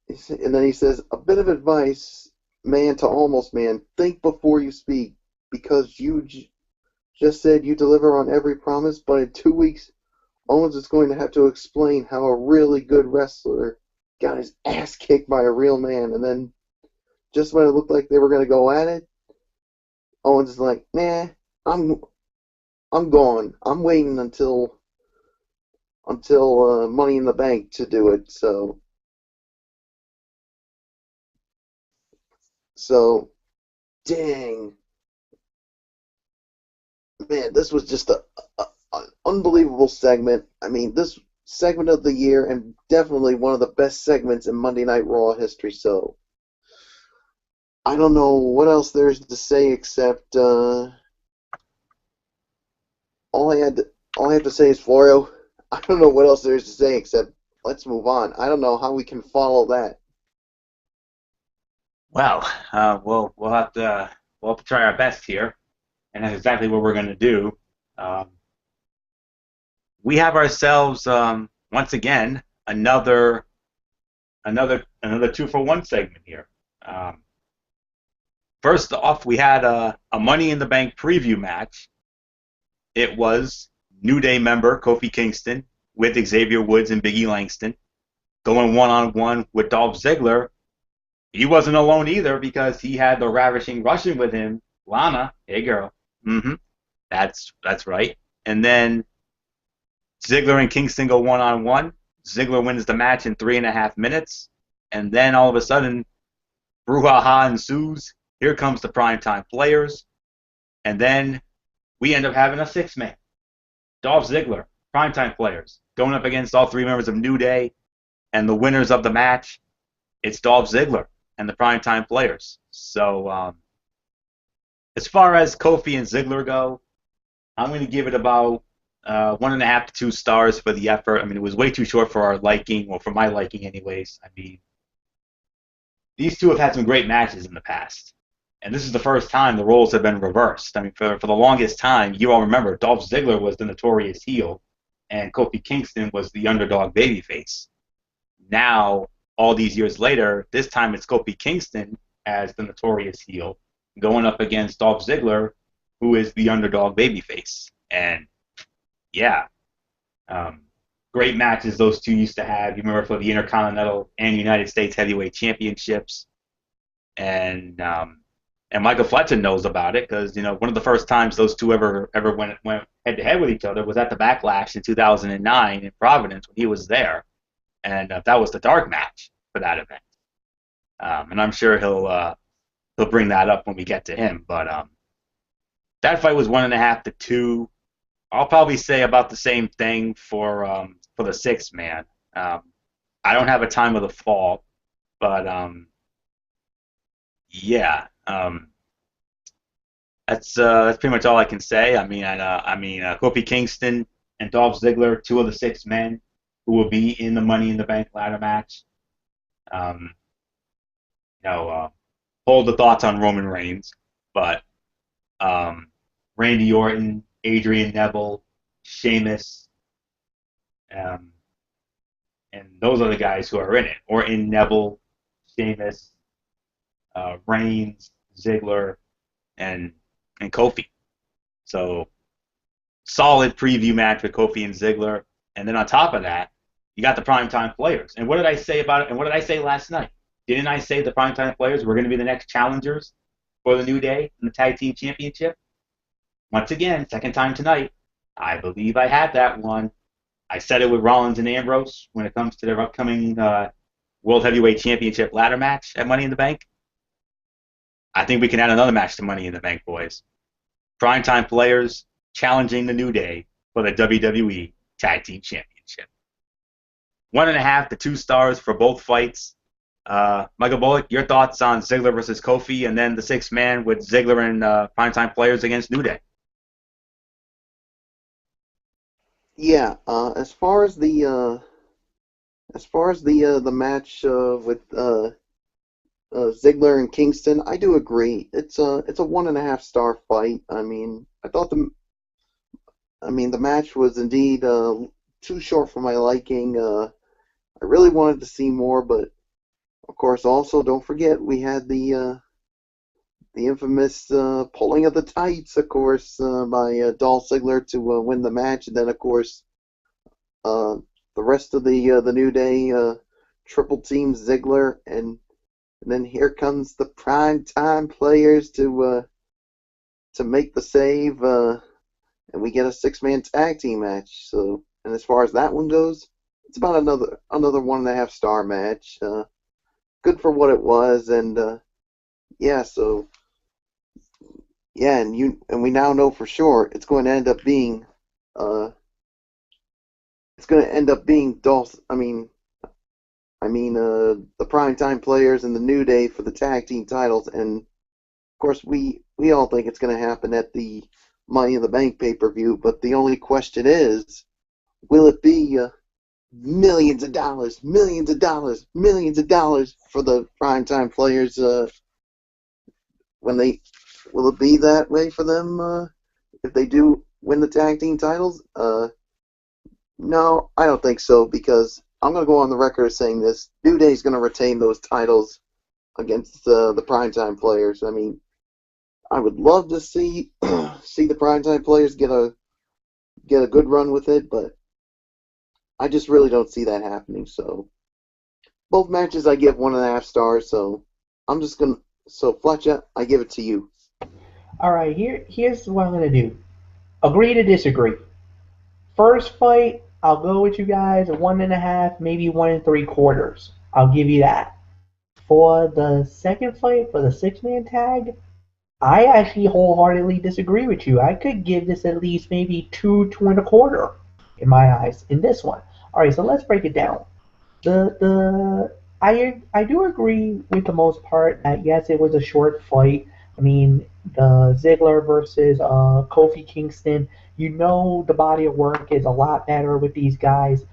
and then he says, a bit of advice, man to almost man, think before you speak, because you just said you deliver on every promise, but in 2 weeks, Owens is going to have to explain how a really good wrestler got his ass kicked by a real man, and then just when it looked like they were going to go at it, Owens is like, nah, I'm gone. I'm waiting until Money in the Bank to do it. So dang, man, this was just an unbelievable segment. I mean, this segment of the year, and definitely one of the best segments in Monday Night Raw history. So I don't know what else there is to say except all I have to say is, Florio, I don't know what else there is to say except let's move on. I don't know how we can follow that. Well, we'll have to try our best here, and that's exactly what we're going to do. We have ourselves once again another 2-for-1 segment here. First off, we had a Money in the Bank preview match. It was New Day member Kofi Kingston with Xavier Woods and Biggie Langston going one-on-one with Dolph Ziggler. He wasn't alone either because he had the Ravishing Russian with him, Lana. Hey, girl. That's right. And then Ziggler and Kingston go one-on-one. Ziggler wins the match in 3.5 minutes. And then all of a sudden, brouhaha ensues. Here comes the Primetime Players. And then we end up having a 6-man. Dolph Ziggler, Primetime Players, going up against all 3 members of New Day. And the winners of the match, it's Dolph Ziggler and the Primetime Players. So as far as Kofi and Ziggler go, I'm going to give it about 1.5 to 2 stars for the effort. I mean, it was way too short for our liking, or for my liking anyways. I mean, these two have had some great matches in the past. And this is the first time the roles have been reversed. I mean, for the longest time, you all remember, Dolph Ziggler was the notorious heel, and Kofi Kingston was the underdog babyface. Now, all these years later, this time it's Kofi Kingston as the notorious heel, going up against Dolph Ziggler, who is the underdog babyface. And, yeah, great matches those two used to have. You remember for the Intercontinental and United States Heavyweight Championships. And Michael Fletcher knows about it because, one of the first times those two ever went head-to-head with each other was at the Backlash in 2009 in Providence when he was there. And that was the dark match for that event. And I'm sure he'll bring that up when we get to him. But that fight was 1.5 to 2. I'll probably say about the same thing for the six man. I don't have a time of the fall, but yeah, that's pretty much all I can say. Kofi Kingston and Dolph Ziggler, two of the six men who will be in the Money in the Bank ladder match. Um, hold the thoughts on Roman Reigns, but Randy Orton, Adrian Neville, Sheamus, um, and those are the guys who are in it. Orton, Neville, Sheamus, Reigns, Ziggler, and Kofi. So solid preview match with Kofi and Ziggler, and then on top of that, you got the primetime players. And what did I say about it? And what did I say last night? Didn't I say the primetime players were going to be the next challengers for the New Day in the Tag Team Championship? Once again, second time tonight, I believe I had that one. I said it with Rollins and Ambrose when it comes to their upcoming World Heavyweight Championship ladder match at Money in the Bank. I think we can add another match to Money in the Bank, boys. Primetime players challenging the New Day for the WWE Tag Team Championship. 1.5 to 2 stars for both fights. Michael Bullock, your thoughts on Ziggler versus Kofi, and then the six man with Ziggler and primetime players against New Day. Yeah, as far as the match with Ziggler and Kingston, I do agree. It's a 1.5 star fight. I mean, the match was indeed too short for my liking. I really wanted to see more, but of course, also don't forget we had the infamous pulling of the tights, of course, by Dolph Ziggler to win the match, and then of course the rest of the New Day triple team Ziggler, and then here comes the prime time players to make the save, and we get a 6-man tag team match. So, and as far as that one goes, it's about another 1.5 star match. Good for what it was, and yeah, so yeah, and we now know for sure it's going to end up being Dolph. The primetime players and the New Day for the tag team titles, and of course we all think it's going to happen at the Money in the Bank pay-per-view. But the only question is, will it be millions of dollars for the primetime players? Will it be that way for them if they do win the tag team titles? No, I don't think so, because I'm going to go on the record as saying this: New Day's going to retain those titles against the primetime players. I mean, I would love to see the primetime players get a good run with it, but I just really don't see that happening. So both matches I give 1.5 stars. So Fletcher, I give it to you. All right, here's what I'm gonna do. Agree to disagree. First fight, I'll go with you guys, 1.5, maybe 1 3/4. I'll give you that. For the second fight, for the 6-man tag, I actually wholeheartedly disagree with you. I could give this at least maybe 2 2.25 in my eyes in this one. All right, so let's break it down. I do agree with the most part that yes, it was a short fight. I mean, the Ziggler versus Kofi Kingston. You know, the body of work is a lot better with these guys.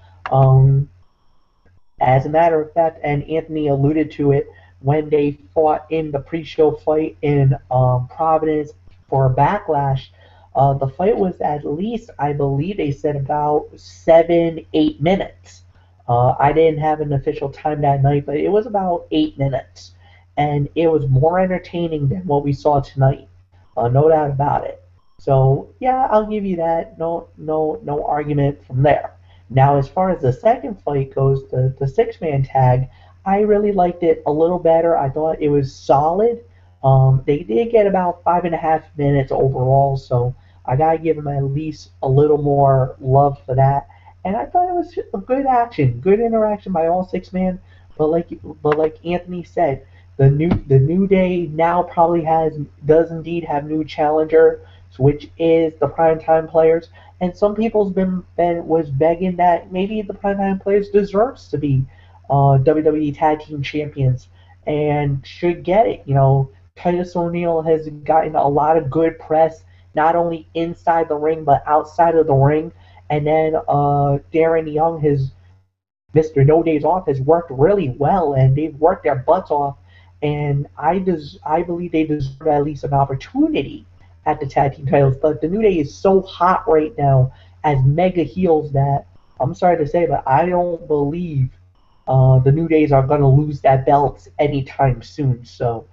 As a matter of fact, and Anthony alluded to it when they fought in the pre-show fight in Providence for Backlash. The fight was at least, I believe they said, about 7-8 minutes. I didn't have an official time that night, but it was about 8 minutes. And it was more entertaining than what we saw tonight. No doubt about it. So, yeah, I'll give you that. No argument from there. Now, as far as the second fight goes, the 6-man tag, I really liked it a little better. I thought it was solid. They did get about 5.5 minutes overall, so I gotta give them at least a little more love for that. And I thought it was a good action, good interaction by all 6 men. But like Anthony said, the New Day now probably does indeed have new challenger, which is the primetime players. And some people's been was begging that maybe the primetime players deserves to be WWE Tag Team Champions and should get it. Titus O'Neil has gotten a lot of good press, not only inside the ring but outside of the ring. And then Darren Young, his Mr. No Days Off, has worked really well, and they've worked their butts off. And I believe they deserve at least an opportunity at the tag team titles. But the New Day is so hot right now as mega heels that I'm sorry to say, but I don't believe the New Days are going to lose that belts anytime soon. So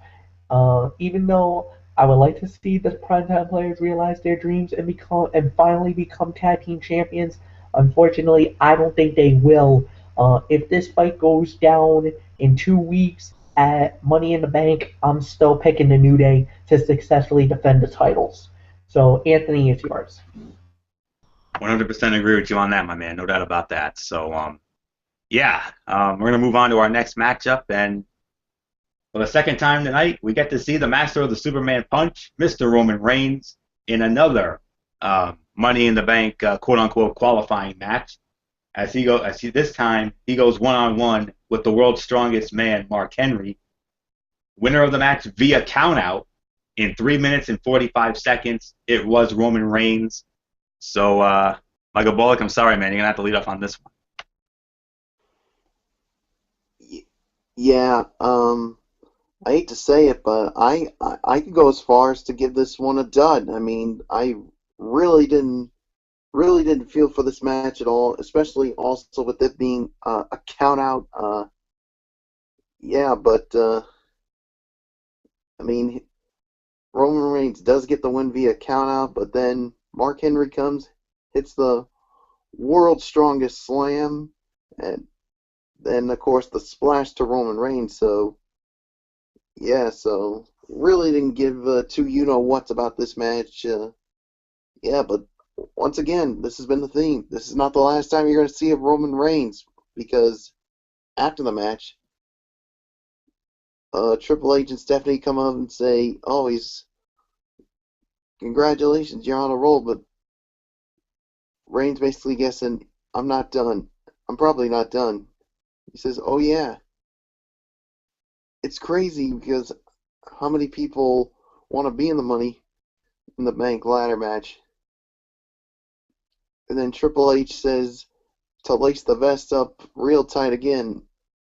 even though I would like to see the primetime players realize their dreams and finally become tag team champions, unfortunately, I don't think they will. If this fight goes down in 2 weeks at Money in the Bank, I'm still picking the New Day to successfully defend the titles. So, Anthony, it's yours. 100% agree with you on that, my man. No doubt about that. So, we're going to move on to our next matchup. And for the second time tonight, we get to see the master of the Superman Punch, Mr. Roman Reigns, in another Money in the Bank, quote-unquote, qualifying match. This time, he goes one-on-one with the world's strongest man, Mark Henry. Winner of the match via countout in 3 minutes and 45 seconds. It was Roman Reigns. So, Michael Bullock, I'm sorry, man. You're going to have to lead off on this one. Yeah, I hate to say it, but I could go as far as to give this one a dud. I mean, I really didn't feel for this match at all, especially also with it being a count out. I mean, Roman Reigns does get the win via count out, but then Mark Henry comes, hits the world's strongest slam, and then of course the splash to Roman Reigns. So really didn't give two you-know-whats about this match. But once again, this has been the theme. This is not the last time you're going to see of Roman Reigns, because after the match, Triple H and Stephanie come up and say, "Oh, congratulations, you're on a roll." But Reigns basically guessing, "I'm not done. I'm probably not done." He says, "Oh yeah." It's crazy because how many people want to be in the Money in the Bank ladder match? And then Triple H says to lace the vest up real tight again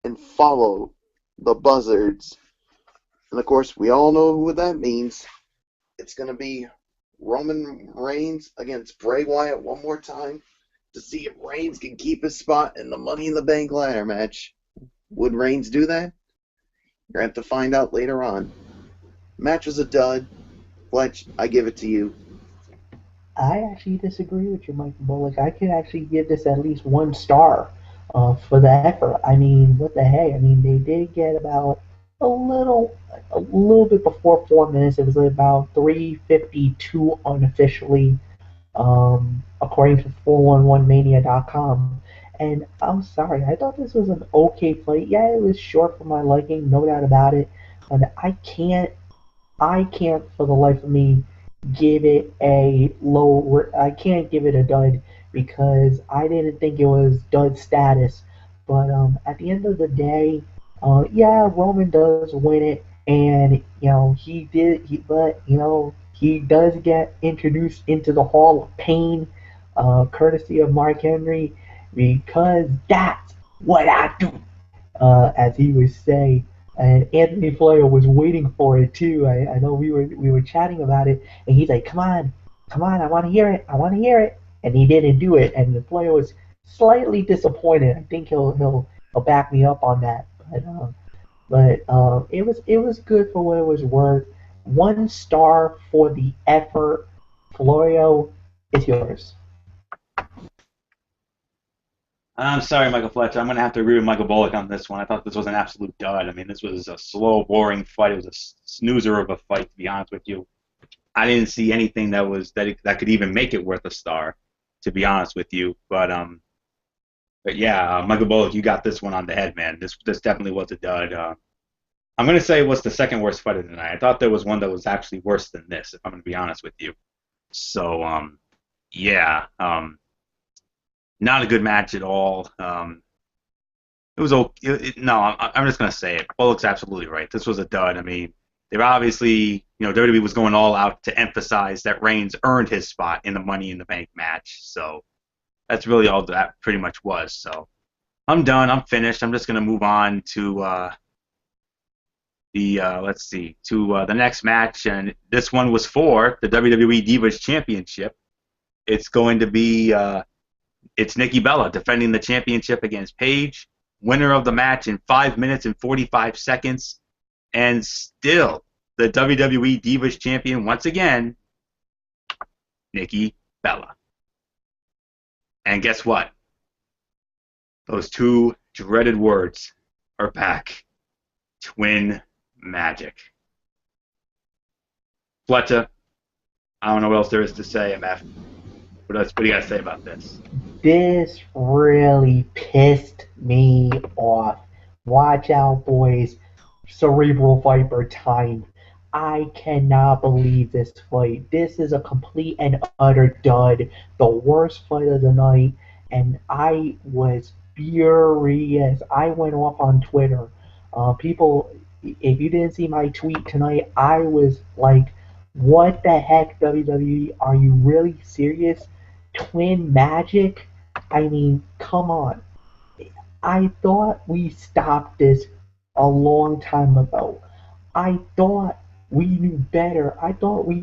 and follow the Buzzards. And of course, we all know what that means. It's going to be Roman Reigns against Bray Wyatt one more time to see if Reigns can keep his spot in the Money in the Bank ladder match. Would Reigns do that? You're going to have to find out later on. Match was a dud. Fletch, I give it to you. I actually disagree with you, Michael Bullock. I could actually give this at least 1 star for the effort. I mean, what the heck? I mean, they did get about a little bit before 4 minutes. It was about 3:52 unofficially, according to 411mania.com. And I'm sorry, I thought this was an okay fight. Yeah, it was short for my liking, no doubt about it. But I can't for the life of me give it a I can't give it a dud because I didn't think it was dud status. But at the end of the day, Roman does win it, and he does get introduced into the Hall of Pain, courtesy of Mark Henry, because that's what I do, as he would say. And Anthony Flair was waiting for it too. I know we were chatting about it, and he's like, "Come on, I want to hear it," and he didn't do it. And Flair was slightly disappointed. I think he'll back me up on that. But it was good for what it was worth. 1 star for the effort. Florio, it's yours. I'm sorry, Michael Fletcher. I'm going to have to agree with Michael Bullock on this one. I thought this was an absolute dud. I mean, this was a slow, boring fight. It was a snoozer of a fight, to be honest with you. I didn't see anything that could even make it worth a star, to be honest with you. But Michael Bullock, you got this one on the head, man. This definitely was a dud. I'm gonna say it was the second worst fight of the night. I thought there was one that was actually worse than this, if I'm gonna be honest with you. So, yeah, not a good match at all. It was okay. No, I'm just gonna say it. Bullock's absolutely right. This was a dud. I mean, they're obviously, WWE was going all out to emphasize that Reigns earned his spot in the Money in the Bank match. So that's really all that pretty much was. So I'm done. I'm finished. I'm just gonna move on to the next match, and this one was for the WWE Divas Championship. It's going to be it's Nikki Bella defending the championship against Paige, winner of the match in 5 minutes and 45 seconds, and still the WWE Divas Champion once again, Nikki Bella. And guess what? Those two dreaded words are back. Twin Magic. Fletcher, I don't know what else there is to say, MF. What do you got to say about this? This really pissed me off. Watch out, boys. Cerebral Viper time. I cannot believe this fight. This is a complete and utter dud. The worst fight of the night. And I was furious. I went off on Twitter. People, if you didn't see my tweet tonight, I was like, what the heck, WWE? Are you really serious? Twin Magic? I mean, come on. I thought we stopped this a long time ago. I thought we knew better. I thought we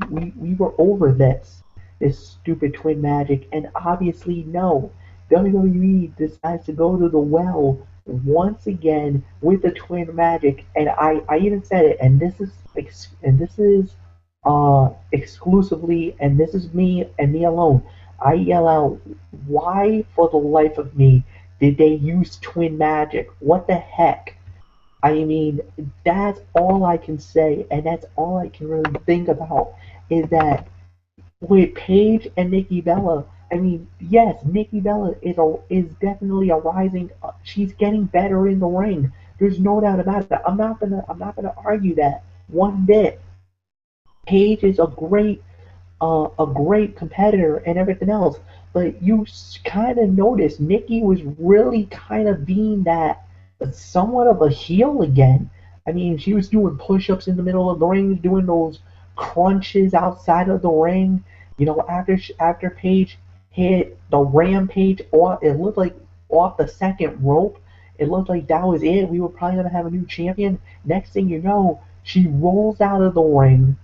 were over this stupid Twin Magic, and obviously no. WWE decides to go to the well once again with the Twin Magic, and I even said it, and this is exclusively, and this is me and me alone. I yell out, why for the life of me did they use Twin Magic? What the heck? I mean, that's all I can say, and that's all I can really think about, is that with Paige and Nikki Bella, I mean, yes, Nikki Bella is definitely a rising. She's getting better in the ring. There's no doubt about it. I'm not gonna argue that one bit. Paige is a great competitor and everything else, but you kind of notice Nikki was really kind of being that somewhat of a heel again. I mean, she was doing push-ups in the middle of the ring, doing those crunches outside of the ring. After Paige hit the Rampage, it looked like off the second rope. It looked like that was it. We were probably gonna have a new champion. Next thing you know, she rolls out of the ring,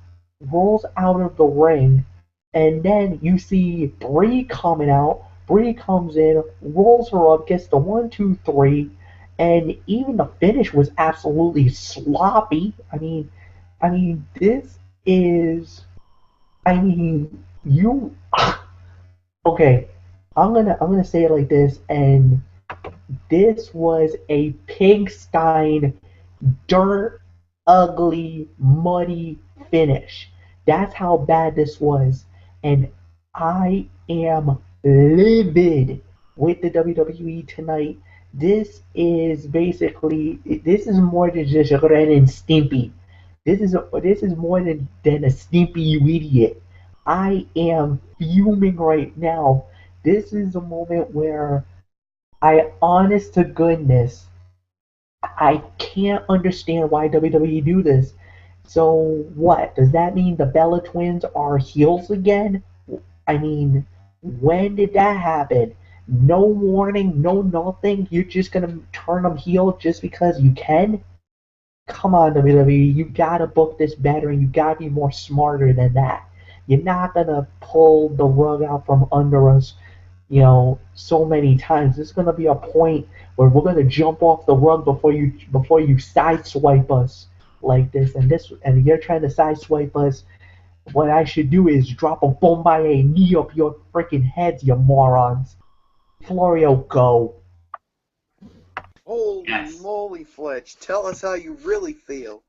and then you see Brie coming out. Brie comes in, rolls her up, gets the 1, 2, 3, and even the finish was absolutely sloppy. This is, you. Okay, I'm gonna say it like this, and this was a pigsty, dirt, ugly, muddy finish. That's how bad this was, and I am livid with the WWE tonight. This is more than just Ren and Stimpy. This is more than a Stimpy, you idiot. I am fuming right now. This is a moment where honest to goodness, I can't understand why WWE do this. So what? Does that mean the Bella Twins are heels again? I mean, when did that happen? No warning, no nothing. You're just gonna turn them heel just because you can? Come on, WWE. You gotta book this better, and you gotta be more smarter than that. You're not gonna pull the rug out from under us, so many times. There's gonna be a point where we're gonna jump off the rug before you sideswipe us like this, and you're trying to sideswipe us. What I should do is drop a Bombay knee up your freaking heads, you morons. Florio, go. Holy Yes. moly, Fletch! Tell us how you really feel.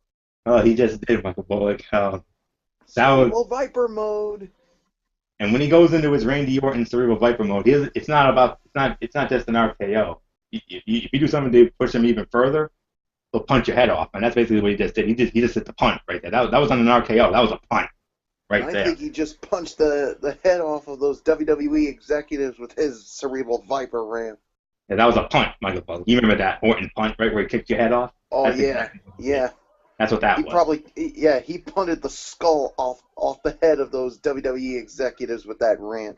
Oh, he just did, Michael Bullock. That was, Cerebral Viper mode. and when he goes into his Randy Orton Cerebral Viper mode, it's not just an RKO. If you do something to push him even further, he'll punch your head off, and that's basically what he just did. He just hit the punt right there. That was on an RKO. That was a punt right I there. think he just punched the head off of those WWE executives with his cerebral viper ram. Yeah, that was a punt, Michael Bug. You remember that Orton punt, right, where he kicked your head off? Oh, That's yeah, exactly what he did. yeah. That's what that He was. probably, he punted the skull off the head of those WWE executives with that ram.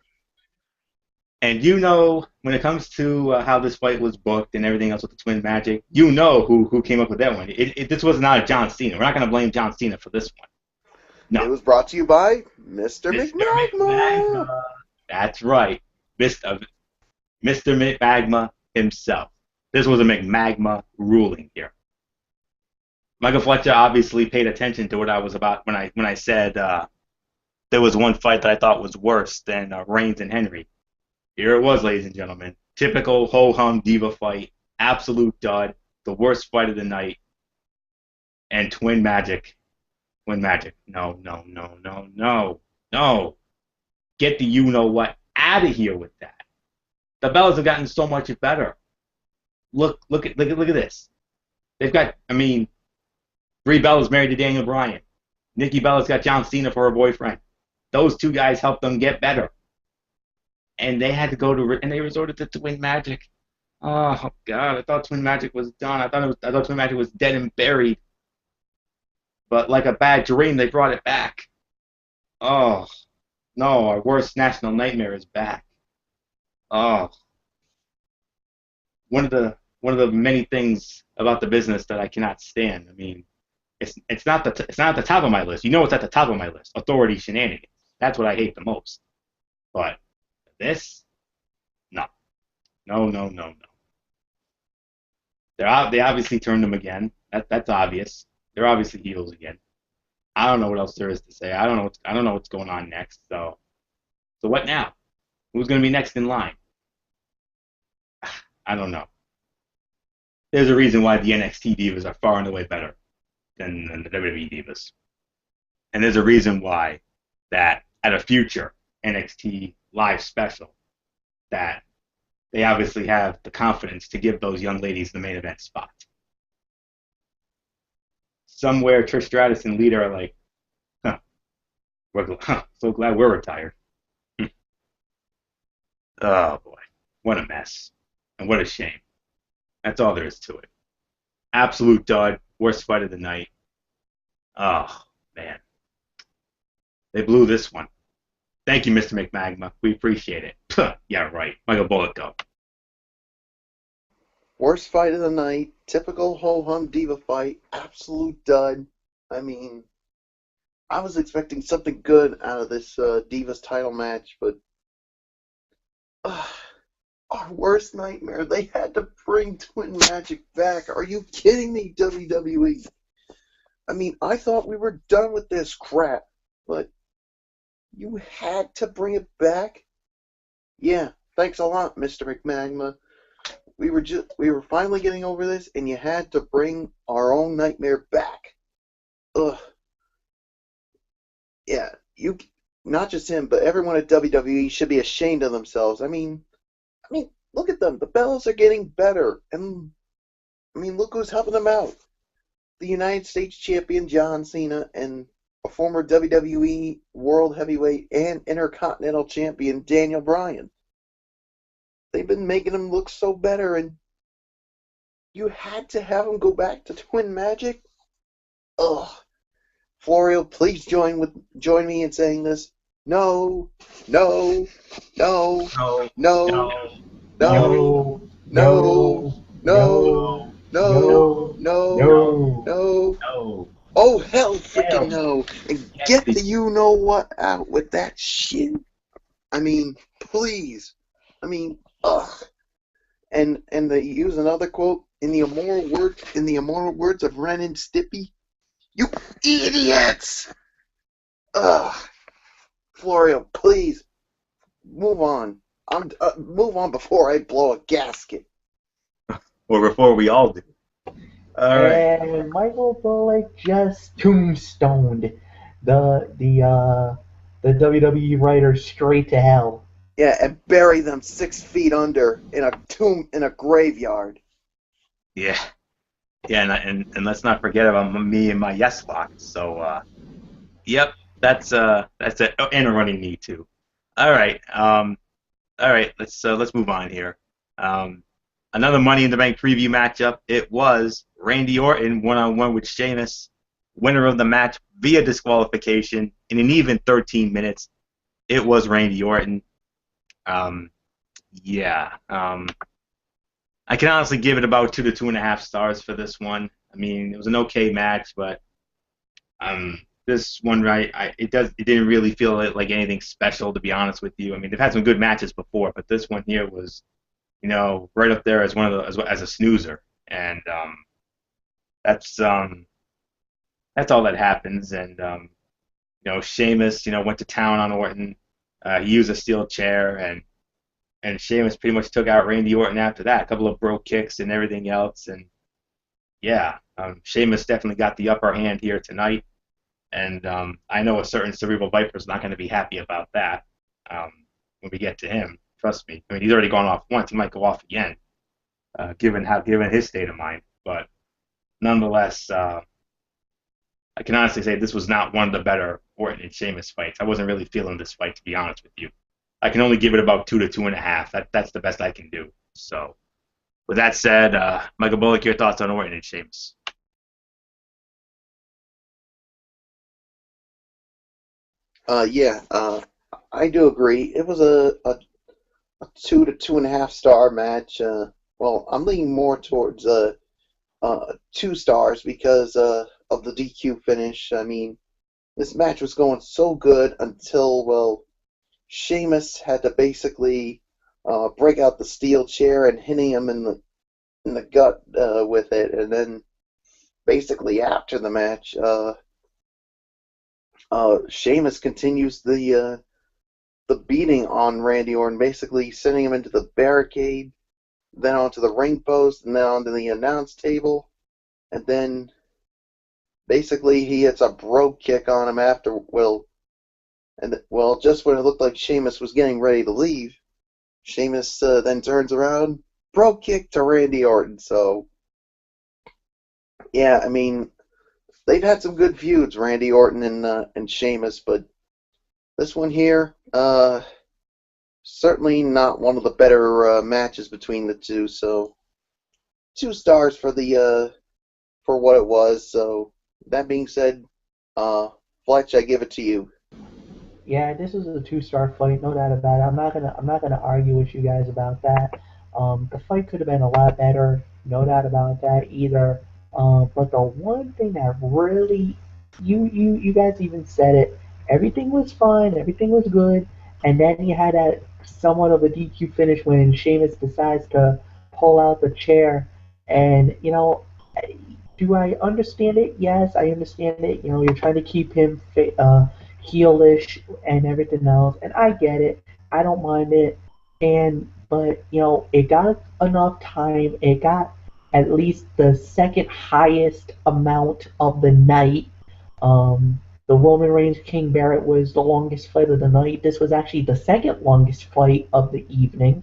And you know, when it comes to how this fight was booked and everything else with the Twin Magic, you know who came up with that one. This was not John Cena. We're not going to blame John Cena for this one. No. It was brought to you by Mr. McMagma. That's right. Mr. McMagma himself. This was a McMagma ruling here. Michael Fletcher obviously paid attention to what I was about when I said there was one fight that I thought was worse than Reigns and Henry. Here it was, ladies and gentlemen. Typical ho-hum diva fight. Absolute dud. The worst fight of the night. And Twin Magic. Twin Magic. No. Get the you-know-what out of here with that. The Bellas have gotten so much better. Look at this. They've got, Brie Bella's married to Daniel Bryan. Nikki Bella's got John Cena for her boyfriend. Those two guys helped them get better. And they had to go to, and they resorted to Twin Magic. Oh God, I thought Twin Magic was done. I thought Twin Magic was dead and buried. But like a bad dream, they brought it back. Oh no, our worst national nightmare is back. Oh, one of the many things about the business that I cannot stand. It's not at the top of my list. You know what's at the top of my list? Authority shenanigans. That's what I hate the most. But this, no. They obviously turned them again. That's obvious. They're obviously heels again. I don't know what else there is to say. I don't know what's going on next. So what now? Who's going to be next in line? I don't know. There's a reason why the NXT divas are far and away better than the WWE divas. And there's a reason why that at a future NXT live special that they obviously have the confidence to give those young ladies the main event spot. Somewhere Trish Stratus and Lita are like, so glad we're retired. Oh boy, what a mess. And what a shame. That's all there is to it. Absolute dud. Worst fight of the night. Oh, man. They blew this one. Thank you, Mr. McMagma. We appreciate it. Yeah, right. Michael Bullock, go. Worst fight of the night. Typical ho-hum diva fight. Absolute dud. I was expecting something good out of this Divas title match, but our worst nightmare. They had to bring Twin Magic back. Are you kidding me, WWE? I thought we were done with this crap, but you had to bring it back? Yeah, thanks a lot, Mr. McMagma. We were finally getting over this, and you had to bring our own nightmare back. Ugh. Yeah, not just him, but everyone at WWE should be ashamed of themselves. Look at them. The Bellas are getting better. And, look who's helping them out. The United States champion, John Cena, and a former WWE World Heavyweight and Intercontinental champion, Daniel Bryan. They've been making them look so better, and you had to have them go back to Twin Magic? Ugh. Florio, please join me in saying this. No. No. No. No. No. No. No. No. No. No. Oh, hell freaking no. And get the you-know-what out with that shit. Please. Ugh. And they use another quote, in the immortal words of Ren and Stimpy, you idiots! Ugh. Florio, please, move on. Move on before I blow a gasket. Or before we all do. All right. And Michael Bullock just tombstoned the WWE writer straight to hell. Yeah, and bury them 6 feet under in a tomb in a graveyard. Yeah. Yeah, and let's not forget about me and my yes box. So yep, that's it. Oh, and a running knee too. All right, let's move on here. Um, Another Money in the Bank preview matchup. It was Randy Orton one-on-one with Sheamus, winner of the match via disqualification in an even 13 minutes. It was Randy Orton. Um, yeah, I can honestly give it about 2 to 2.5 stars for this one. I mean, it was an okay match, but this one, right? It didn't really feel like anything special, to be honest with you. I mean, they've had some good matches before, but this one here was, right up there as one of the as a snoozer, and that's that's all that happens. And Sheamus, went to town on Orton. He used a steel chair, and Sheamus pretty much took out Randy Orton after that. A couple of bro kicks and everything else, and yeah, Sheamus definitely got the upper hand here tonight. And I know a certain Cerebral Viper is not going to be happy about that when we get to him. Trust me. I mean, he's already gone off once. He might go off again, given his state of mind. But nonetheless, I can honestly say this was not one of the better Orton and Sheamus fights. I wasn't really feeling this fight, to be honest with you. I can only give it about 2 to 2.5. That's the best I can do. So, with that said, Michael Bullock, your thoughts on Orton and Sheamus? Yeah, I do agree. It was a 2 to 2.5 star match. Well, I'm leaning more towards 2 stars because of the DQ finish. I mean, this match was going so good until, well, Sheamus had to basically break out the steel chair and hitting him in the gut with it, and then basically after the match, Sheamus continues the beating on Randy Orton, basically sending him into the barricade, then onto the ring post, and then onto the announce table, and then basically he hits a brogue kick on him after, just when it looked like Sheamus was getting ready to leave, Sheamus then turns around, brogue kick to Randy Orton. So yeah, I mean, they've had some good feuds, Randy Orton and Sheamus, but this one here, certainly not one of the better matches between the two. So 2 stars for the for what it was. So that being said, Fletch, I give it to you. Yeah, this is a two-star fight, no doubt about it. I'm not gonna argue with you guys about that. The fight could have been a lot better, no doubt about that either. But the one thing that really, you guys even said it. Everything was fine, everything was good, and then you had that somewhat of a DQ finish when Sheamus decides to pull out the chair, and do I understand it? Yes, I understand it. You're trying to keep him heelish and everything else, and I get it. I don't mind it. But it got enough time. It got at least the second highest amount of the night. The Roman Reigns King Barrett was the longest fight of the night. This was actually the second longest fight of the evening,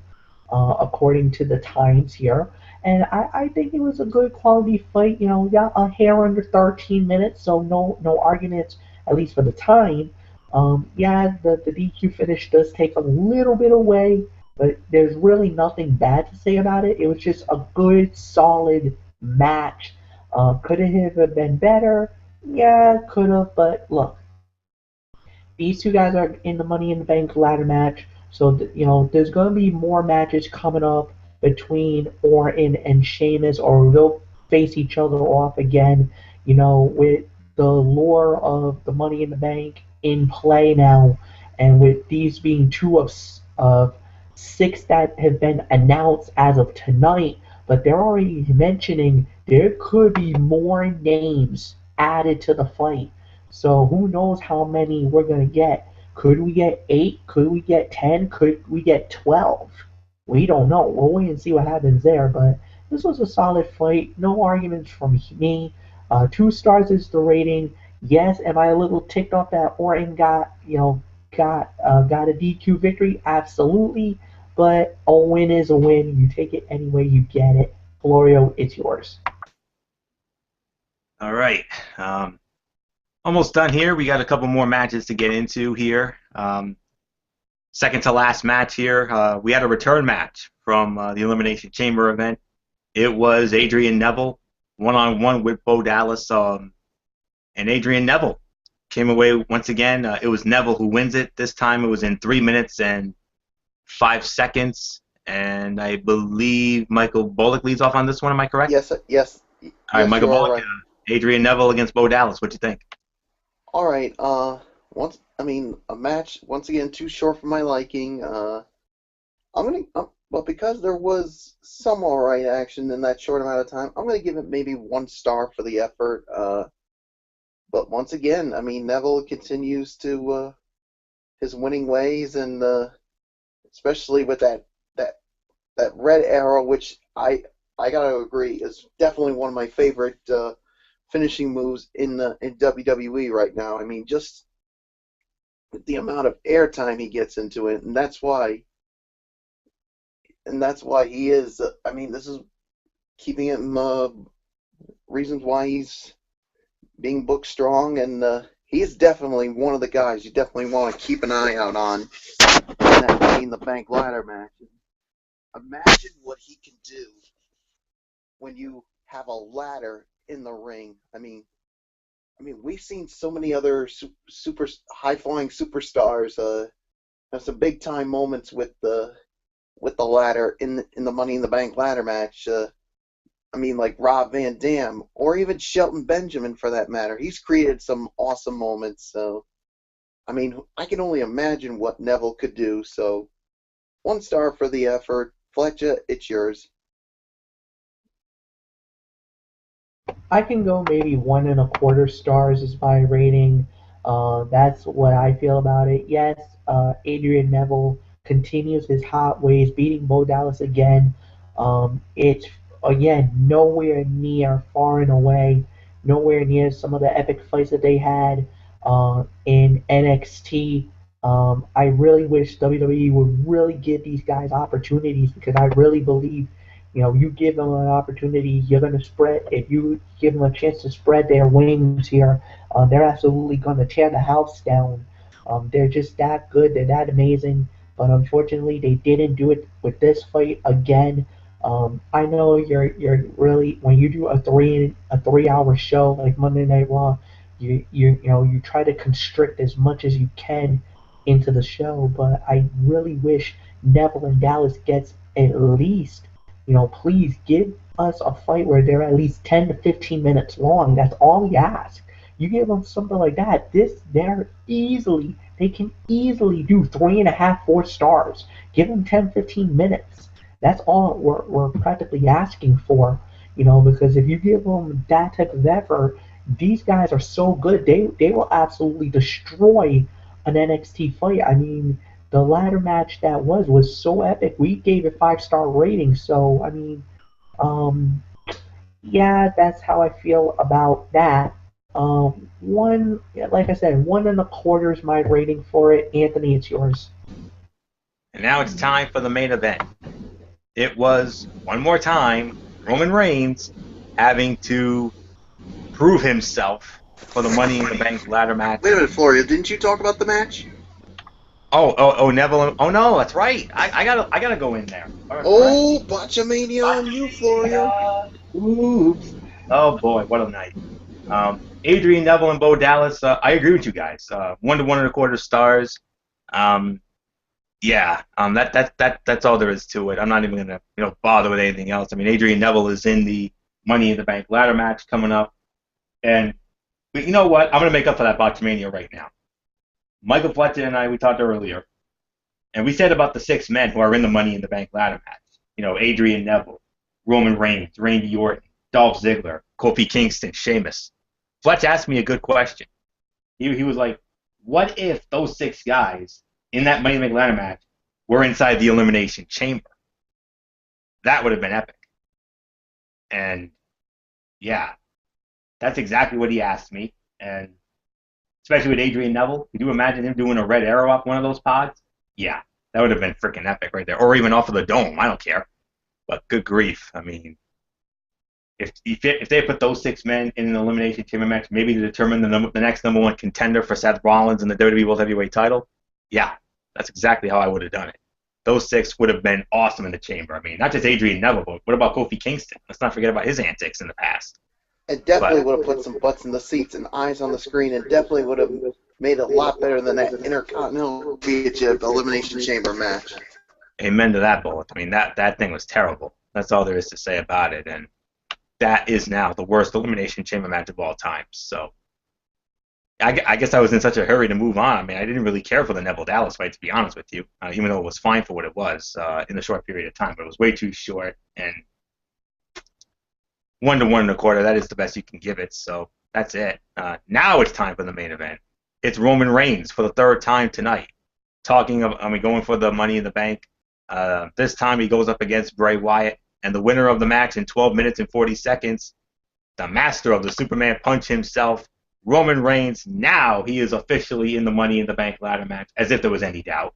according to the times here. And I think it was a good quality fight. Yeah, a hair under 13 minutes, so no arguments, at least for the time. Yeah, the DQ finish does take a little bit away, but there's really nothing bad to say about it. It was just a good, solid match. Could it have been better? Yeah, could have, but look, these two guys are in the Money in the Bank ladder match, so there's going to be more matches coming up between Orton and Sheamus, or they'll face each other off again. With the lore of the Money in the Bank in play now, and with these being two of 6 that have been announced as of tonight, but they're already mentioning there could be more names added to the fight. So who knows how many we're gonna get? Could we get 8? Could we get 10? Could we get 12? We don't know. We'll wait and see what happens there. But this was a solid fight. No arguments from me. 2 stars is the rating. Yes, am I a little ticked off that Orton got a DQ victory? Absolutely. But a win is a win. You take it any way you get it. Florio, it's yours. All right. Almost done here. We got a couple more matches to get into here. Second to last match here. We had a return match from the Elimination Chamber event. It was Adrian Neville one-on-one with Bo Dallas. And Adrian Neville came away once again. It was Neville who wins it. This time it was in 3 minutes and 5 seconds. And I believe Michael Bullock leads off on this one. Am I correct? Yes. All right, Michael Bullock, right. Adrian Neville against Bo Dallas. What do you think? All right. A match once again too short for my liking. But because there was some alright action in that short amount of time, I'm gonna give it maybe 1 star for the effort. But once again, Neville continues to his winning ways, and especially with that red arrow, which I gotta agree is definitely one of my favorite finishing moves in WWE right now. Just the amount of airtime he gets into it, and that's why he is. This is keeping him reasons why he's being booked strong, and he's definitely one of the guys you definitely want to keep an eye out on. And that being the Bank Ladder match. Imagine what he can do when you have a ladder in the ring. We've seen so many other super high-flying superstars have some big-time moments with the ladder in the Money in the Bank ladder match. Like Rob Van Dam, or even Shelton Benjamin for that matter. He's created some awesome moments. So, I can only imagine what Neville could do. So, 1 star for the effort. Fletcher, it's yours. I can go maybe 1.25 stars is my rating. That's what I feel about it. Yes, Adrian Neville continues his hot ways, beating Bo Dallas again. It's again nowhere near, far and away, nowhere near some of the epic fights that they had in NXT. I really wish WWE would really give these guys opportunities, because I really believe, you give them an opportunity, you're going to spread. If you give them a chance to spread their wings here, they're absolutely going to tear the house down. They're just that good. They're that amazing. But unfortunately, they didn't do it with this fight again. I know you're really, when you do a 3 hour show like Monday Night Raw, you try to constrict as much as you can into the show. But I really wish Neville and Dallas gets at least, please give us a fight where they're at least 10 to 15 minutes long. That's all we ask. You give them something like that, they can easily do 3.5, 4 stars. Give them 10, 15 minutes. That's all we're practically asking for, because if you give them that type of effort, these guys are so good. They will absolutely destroy an NXT fight. The ladder match that was so epic. We gave it 5-star rating. So yeah, that's how I feel about that. Like I said, 1.25 is my rating for it. Anthony, it's yours. And now it's time for the main event. It was, one more time, Roman Reigns having to prove himself for the Money in the Bank ladder match. Wait a minute, Florio, didn't you talk about the match? Oh, Neville. Oh no, that's right. I gotta go in there. Oh, Botchamania on you, Florio. Oops. Oh boy, what a night. Adrian Neville and Bo Dallas. I agree with you guys. 1 to 1.25 stars. Yeah. That's all there is to it. I'm not even gonna bother with anything else. Adrian Neville is in the Money in the Bank ladder match coming up, but you know what? I'm gonna make up for that Botchamania right now. Michael Fletcher and I, we talked earlier, and we said about the 6 men who are in the Money in the Bank ladder match. Adrian Neville, Roman Reigns, Randy Orton, Dolph Ziggler, Kofi Kingston, Sheamus. Fletch asked me a good question. He was like, what if those 6 guys in that Money in the Bank ladder match were inside the Elimination Chamber? That would have been epic. And, yeah, that's exactly what he asked me. And especially with Adrian Neville, could you imagine him doing a red arrow off one of those pods? Yeah, that would have been freaking epic right there. Or even off of the dome, I don't care. But good grief, If they put those 6 men in an elimination chamber match, maybe to determine the next number one contender for Seth Rollins in the WWE World Heavyweight Title, yeah, that's exactly how I would have done it. Those 6 would have been awesome in the chamber. I mean, not just Adrian Neville, but what about Kofi Kingston? Let's not forget about his antics in the past. It definitely would have put some butts in the seats and eyes on the screen, and definitely would have made it a lot better than that Intercontinental Championship Elimination Chamber match. Amen to that, Bullet. I mean, that thing was terrible. That's all there is to say about it, and that is now the worst Elimination Chamber match of all time. So I guess I was in such a hurry to move on. I mean, I didn't really care for the Neville Dallas fight, to be honest with you, even though it was fine for what it was in the short period of time. But it was way too short, and 1 to 1 1/4, that is the best you can give it. So that's it. Now it's time for the main event. It's Roman Reigns for the 3rd time tonight. Going for the Money in the Bank. This time he goes up against Bray Wyatt, and the winner of the match in 12 minutes and 40 seconds, the master of the Superman Punch himself, Roman Reigns. Now he is officially in the Money in the Bank ladder match, as if there was any doubt.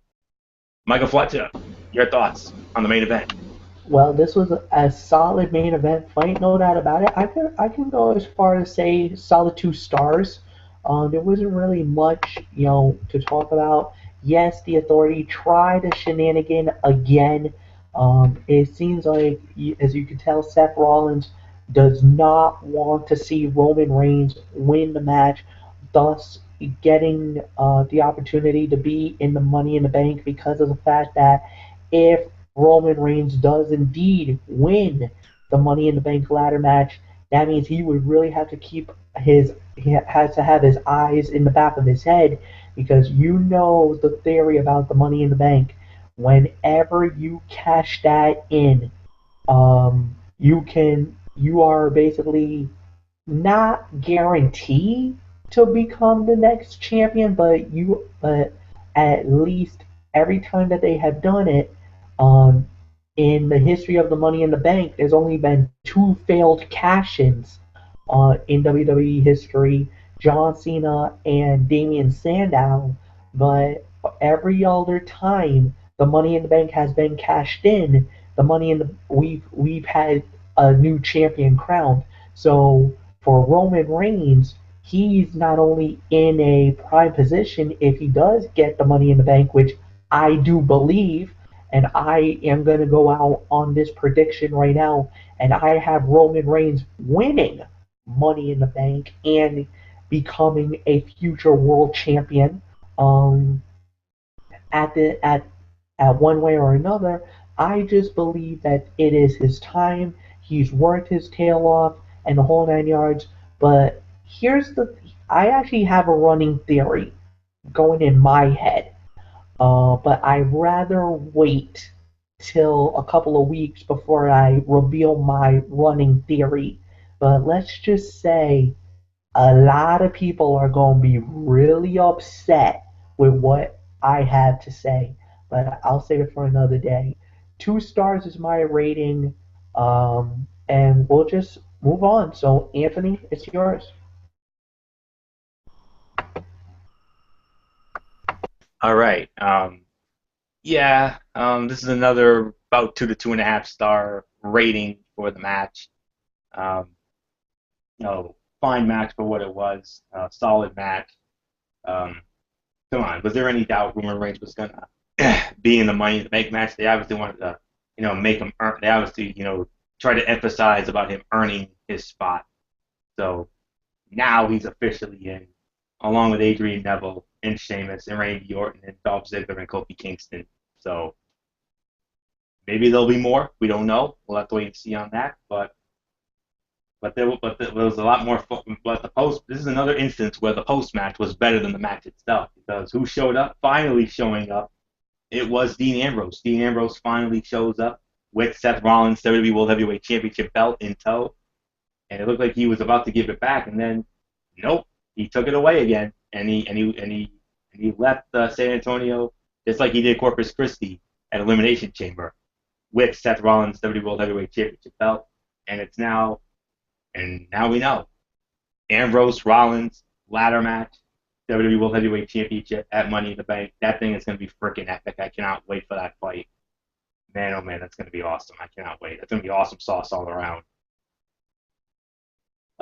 Michael Fletcher, your thoughts on the main event? Well, this was a solid main event fight, no doubt about it. I can go as far as say solid 2 stars. There wasn't really much, to talk about. Yes, the Authority tried a shenanigan again. It seems like, as you can tell, Seth Rollins does not want to see Roman Reigns win the match, thus getting the opportunity to be in the Money in the Bank because of the fact that if Roman Reigns does indeed win the Money in the Bank ladder match, that means he would really have to he has to have his eyes in the back of his head, because the theory about the Money in the Bank. Whenever you cash that in, you are basically not guaranteed to become the next champion, but at least every time that they have done it, um, in the history of the Money in the Bank, there's only been 2 failed cash-ins in WWE history: John Cena and Damien Sandow. But every other time the Money in the Bank has been cashed in, we've had a new champion crowned. So for Roman Reigns, he's not only in a prime position if he does get the Money in the Bank, which I do believe, and I am going to go out on this prediction right now, and I have Roman Reigns winning Money in the Bank and becoming a future world champion. Um, at one way or another, I just believe that it is his time. He's worked his tail off and the whole 9 yards. But I actually have a running theory going in my head. But I'd rather wait till a couple of weeks before I reveal my running theory. But let's just say a lot of people are going to be really upset with what I have to say. But I'll save it for another day. 2 stars is my rating, and we'll just move on. So, Anthony, it's yours. All right. This is another about 2 to 2.5 star rating for the match. Um, Fine match for what it was. Solid match. Come on, was there any doubt Roman Reigns was gonna be in the Money in the Bank match? They obviously wanted to, make him earn. They obviously, try to emphasize about him earning his spot. So now he's officially in, along with Adrian Neville and Sheamus and Randy Orton and Dolph Ziggler and Kofi Kingston. So maybe there'll be more. We don't know. We'll have to wait and see on that. But there was a lot more. But this is another instance where the post match was better than the match itself, because who showed up? Finally showing up, it was Dean Ambrose. Dean Ambrose finally shows up with Seth Rollins' WWE World Heavyweight Championship belt in tow, and it looked like he was about to give it back, and then nope, he took it away again, and he left San Antonio just like he did Corpus Christi at Elimination Chamber with Seth Rollins' WWE World Heavyweight Championship belt, and now we know. Ambrose Rollins ladder match, WWE World Heavyweight Championship at Money in the Bank. That thing is going to be freaking epic. I cannot wait for that fight. Man, oh man, that's going to be awesome. I cannot wait. That's going to be awesome sauce all around.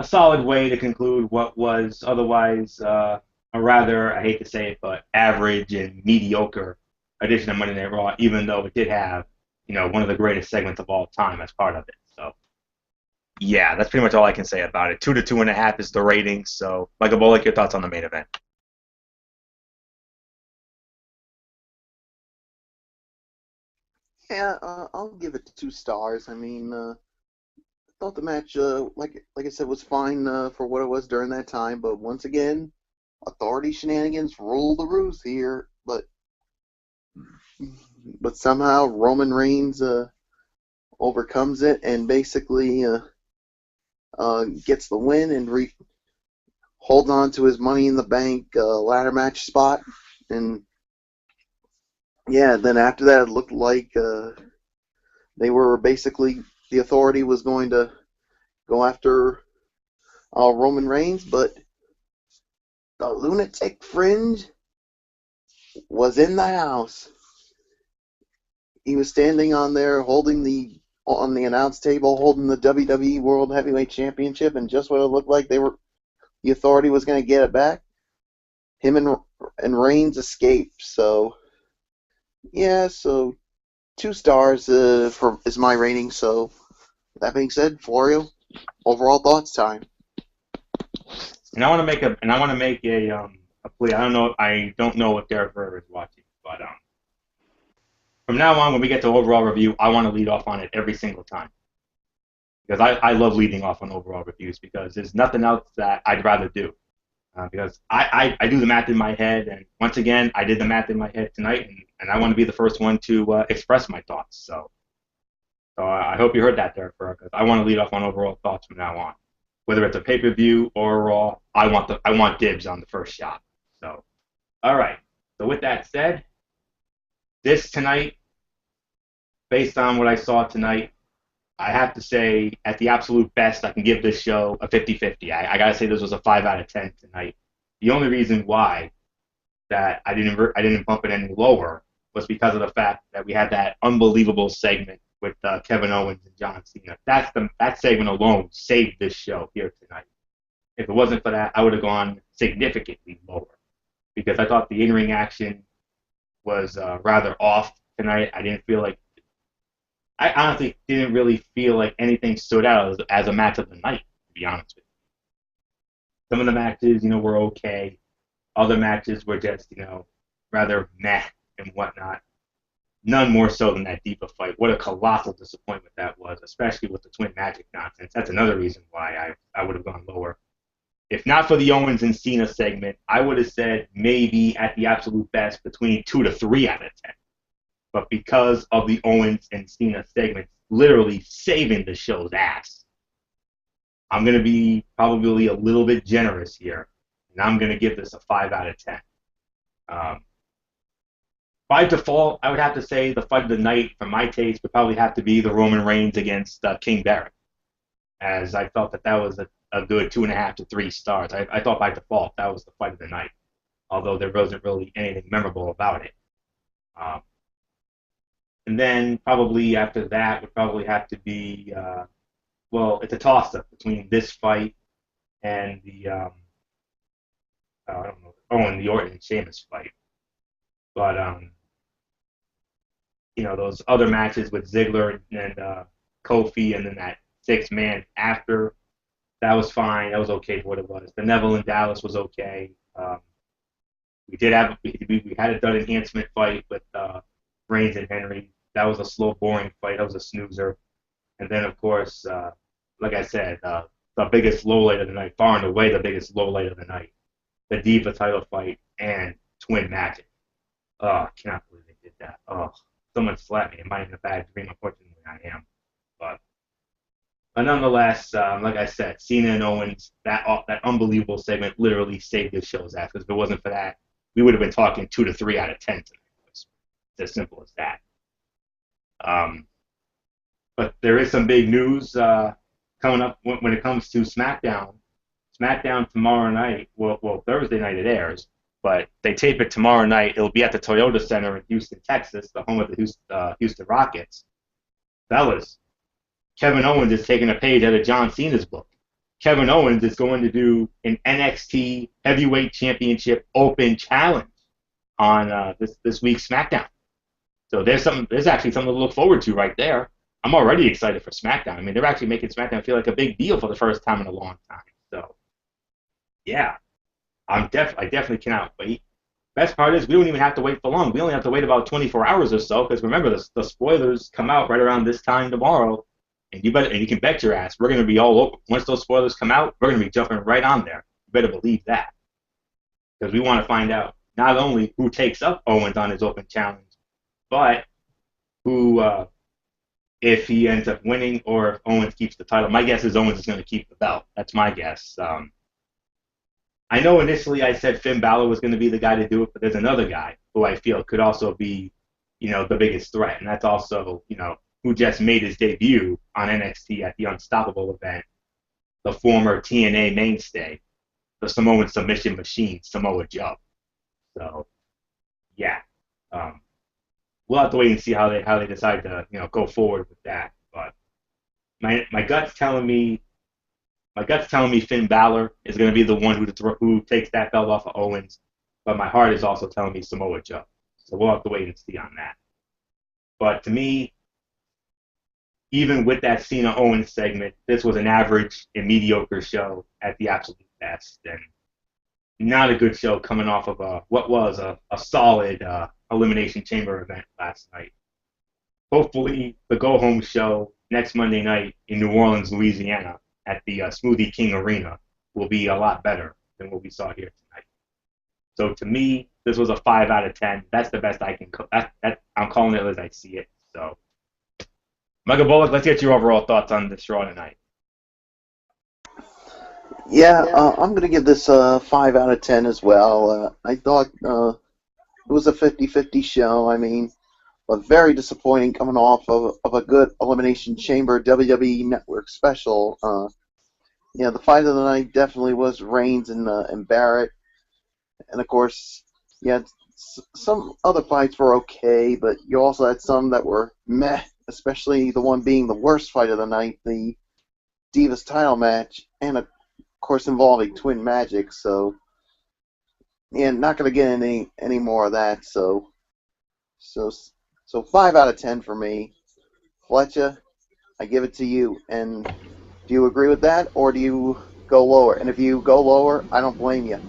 a solid way to conclude what was otherwise a rather, I hate to say it, but average and mediocre edition of Monday Night Raw, even though it did have, one of the greatest segments of all time as part of it. So, yeah, that's pretty much all I can say about it. 2 to 2.5 is the rating. So, Michael Bullock, your thoughts on the main event? Yeah, I'll give it 2 stars. I mean, I thought the match, like I said, was fine for what it was during that time. But once again, authority shenanigans rule the roost here. But somehow Roman Reigns overcomes it and basically gets the win and holds on to his Money in the Bank ladder match spot. And yeah, then after that, it looked like they were basically the authority was going to go after Roman Reigns, but the lunatic fringe was in the house. He was standing on there holding on the announce table, holding the WWE World Heavyweight Championship, and just what it looked like the authority was going to get it back. Him and Reigns escaped. So yeah, so 2 stars is my rating. So that being said, Florio, overall thoughts time. And I want to make a plea. I don't know if Derek Burger is watching, but from now on, when we get to overall review, I want to lead off on it every single time because I love leading off on overall reviews because there's nothing else that I'd rather do. Because I do the math in my head, and once again, I did the math in my head tonight, and I want to be the first one to express my thoughts. So I hope you heard that, Derek Burr, because I want to lead off on overall thoughts from now on. Whether it's a pay-per-view or a Raw, I want dibs on the first shot. So, all right. So with that said, this tonight, based on what I saw tonight, I have to say, at the absolute best, I can give this show a 50-50. I got to say this was a 5 out of 10 tonight. The only reason why that I didn't bump it any lower was because of the fact that we had that unbelievable segment with Kevin Owens and John Cena. That segment alone saved this show here tonight. If it wasn't for that, I would have gone significantly lower because I thought the in-ring action was rather off tonight. I honestly didn't really feel like anything stood out as a match of the night, to be honest with you. Some of the matches, were okay. Other matches were just, rather meh and whatnot. None more so than that Diva fight. What a colossal disappointment that was, especially with the Twin Magic nonsense. That's another reason why I would have gone lower. If not for the Owens and Cena segment, I would have said maybe at the absolute best between 2 to 3 out of 10. But because of the Owens and Cena segment literally saving the show's ass, I'm going to be probably a little bit generous here, and I'm going to give this a 5 out of 10. By default, I would have to say the fight of the night, for my taste, would probably have to be the Roman Reigns against King Barrett, as I felt that was a good 2.5 to 3 stars. I thought by default that was the fight of the night, although there wasn't really anything memorable about it. And then probably after that would probably have to be, it's a toss-up between this fight and the, I don't know, and the Orton and Sheamus fight. But, those other matches with Ziggler and Kofi and then that 6-man after, that was fine. That was okay for what it was. The Neville and Dallas was okay. We had a dud enhancement fight with Reigns and Henry. That was a slow, boring fight. That was a snoozer. And then, of course, like I said, the biggest lowlight of the night, far and away the biggest lowlight of the night, the Diva title fight and Twin Magic. Oh, I cannot believe they did that. Oh, someone slapped me. It might have been a bad dream. Unfortunately, I am. But nonetheless, like I said, Cena and Owens, that unbelievable segment literally saved this show's ass. Because if it wasn't for that, we would have been talking 2 to 3 out of 10 tonight. It's as simple as that. But there is some big news coming up when it comes to SmackDown. SmackDown tomorrow night, well, Thursday night it airs, but they tape it tomorrow night. It'll be at the Toyota Center in Houston, Texas, the home of the Houston Rockets. Fellas, Kevin Owens is taking a page out of John Cena's book. Kevin Owens is going to do an NXT Heavyweight Championship Open Challenge on this week's SmackDown. So there's actually something to look forward to right there. I'm already excited for SmackDown. I mean, they're actually making SmackDown feel like a big deal for the first time in a long time. So yeah, I definitely cannot wait. Best part is we don't even have to wait for long. We only have to wait about 24 hours or so because remember the spoilers come out right around this time tomorrow, and you can bet your ass we're going to be all over. Once those spoilers come out, we're going to be jumping right on there. You better believe that because we want to find out not only who takes up Owens on his open challenge, but who if he ends up winning or if Owens keeps the title. My guess is Owens is going to keep the belt. That's my guess. I know initially I said Finn Balor was going to be the guy to do it, but there's another guy who I feel could also be, the biggest threat, and that's also, who just made his debut on NXT at the Unstoppable event, the former TNA mainstay, the Samoan submission machine, Samoa Joe. So, yeah, we'll have to wait and see how they decide to, go forward with that. But my gut's telling me. My gut's telling me Finn Balor is going to be the one who takes that belt off of Owens, but my heart is also telling me Samoa Joe. So we'll have to wait and see on that. But to me, even with that Cena Owens segment, this was an average and mediocre show at the absolute best, and not a good show coming off of what was a solid Elimination Chamber event last night. Hopefully, the go-home show next Monday night in New Orleans, Louisiana, at the Smoothie King Arena will be a lot better than what we saw here tonight. So to me, this was a 5 out of 10. That's the best I can. I'm calling it as I see it. So, Michael Bullock, let's get your overall thoughts on this show tonight. Yeah, I'm going to give this a 5 out of 10 as well. I thought it was a 50-50 show. I mean, but very disappointing coming off of a good Elimination Chamber WWE Network special. The fight of the night definitely was Reigns and Barrett. And, of course, some other fights were okay, but you also had some that were meh, especially the one being the worst fight of the night, the Divas title match, and, of course, involving Twin Magic. So, not going to get any more of that. So 5 out of 10 for me. Fletcher, I give it to you. And do you agree with that, or do you go lower? And if you go lower, I don't blame you.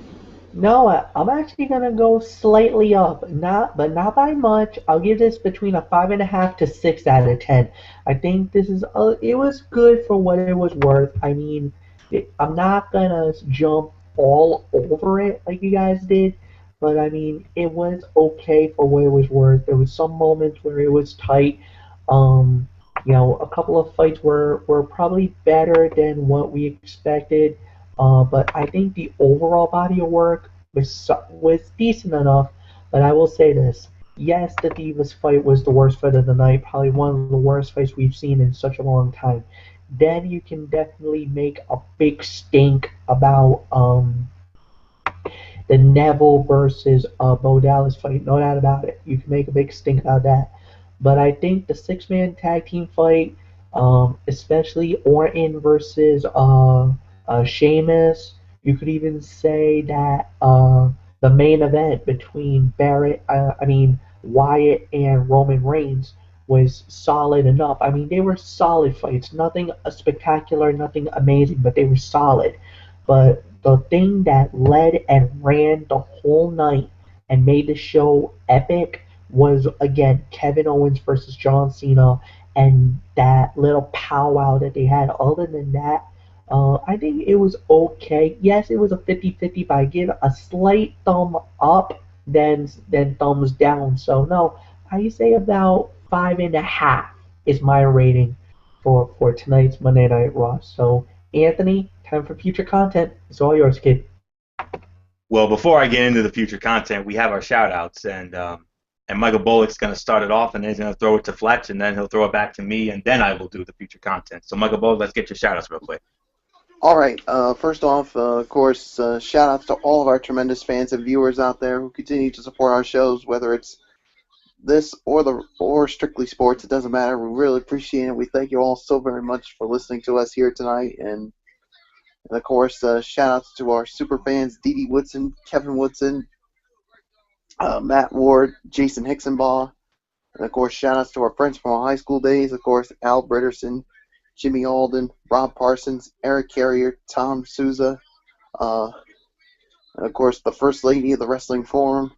No, I'm actually gonna go slightly up, but not by much. I'll give this between a 5.5 to 6 out of 10. I think it was good for what it was worth. I mean, I'm not gonna jump all over it like you guys did, but I mean, it was okay for what it was worth. There was some moments where it was tight. A couple of fights were probably better than what we expected. But I think the overall body of work was decent enough. But I will say this: yes, the Divas fight was the worst fight of the night, probably one of the worst fights we've seen in such a long time. Then you can definitely make a big stink about the Neville versus Bo Dallas fight. No doubt about it. You can make a big stink about that. But I think the six-man tag team fight, especially Orton versus Sheamus, you could even say that the main event between Wyatt and Roman Reigns was solid enough. I mean, they were solid fights. Nothing spectacular, nothing amazing, but they were solid. But the thing that led and ran the whole night and made the show epic was, again, Kevin Owens versus John Cena and that little powwow that they had. Other than that, I think it was okay. Yes, it was a 50-50, but I give a slight thumb up than thumbs down. So, no, I say about 5.5 is my rating for tonight's Monday Night Raw. So, Anthony, time for future content. It's all yours, kid. Well, before I get into the future content, we have our shout-outs, and Michael Bullock's going to start it off, and then he's going to throw it to Fletch, and then he'll throw it back to me, and then I will do the future content. So, Michael Bullock, let's get your shout-outs real quick. All right. First off, of course, shout-outs to all of our tremendous fans and viewers out there who continue to support our shows, whether it's this or Strictly Sports. It doesn't matter. We really appreciate it. We thank you all so very much for listening to us here tonight, and And of course, shout outs to our super fans, Dee Woodson, Kevin Woodson, Matt Ward, Jason Hicksonbaugh. And of course, shout outs to our friends from our high school days. Of course, Al Britterson, Jimmy Alden, Rob Parsons, Eric Carrier, Tom Souza. And of course, the First Lady of the Wrestling Forum,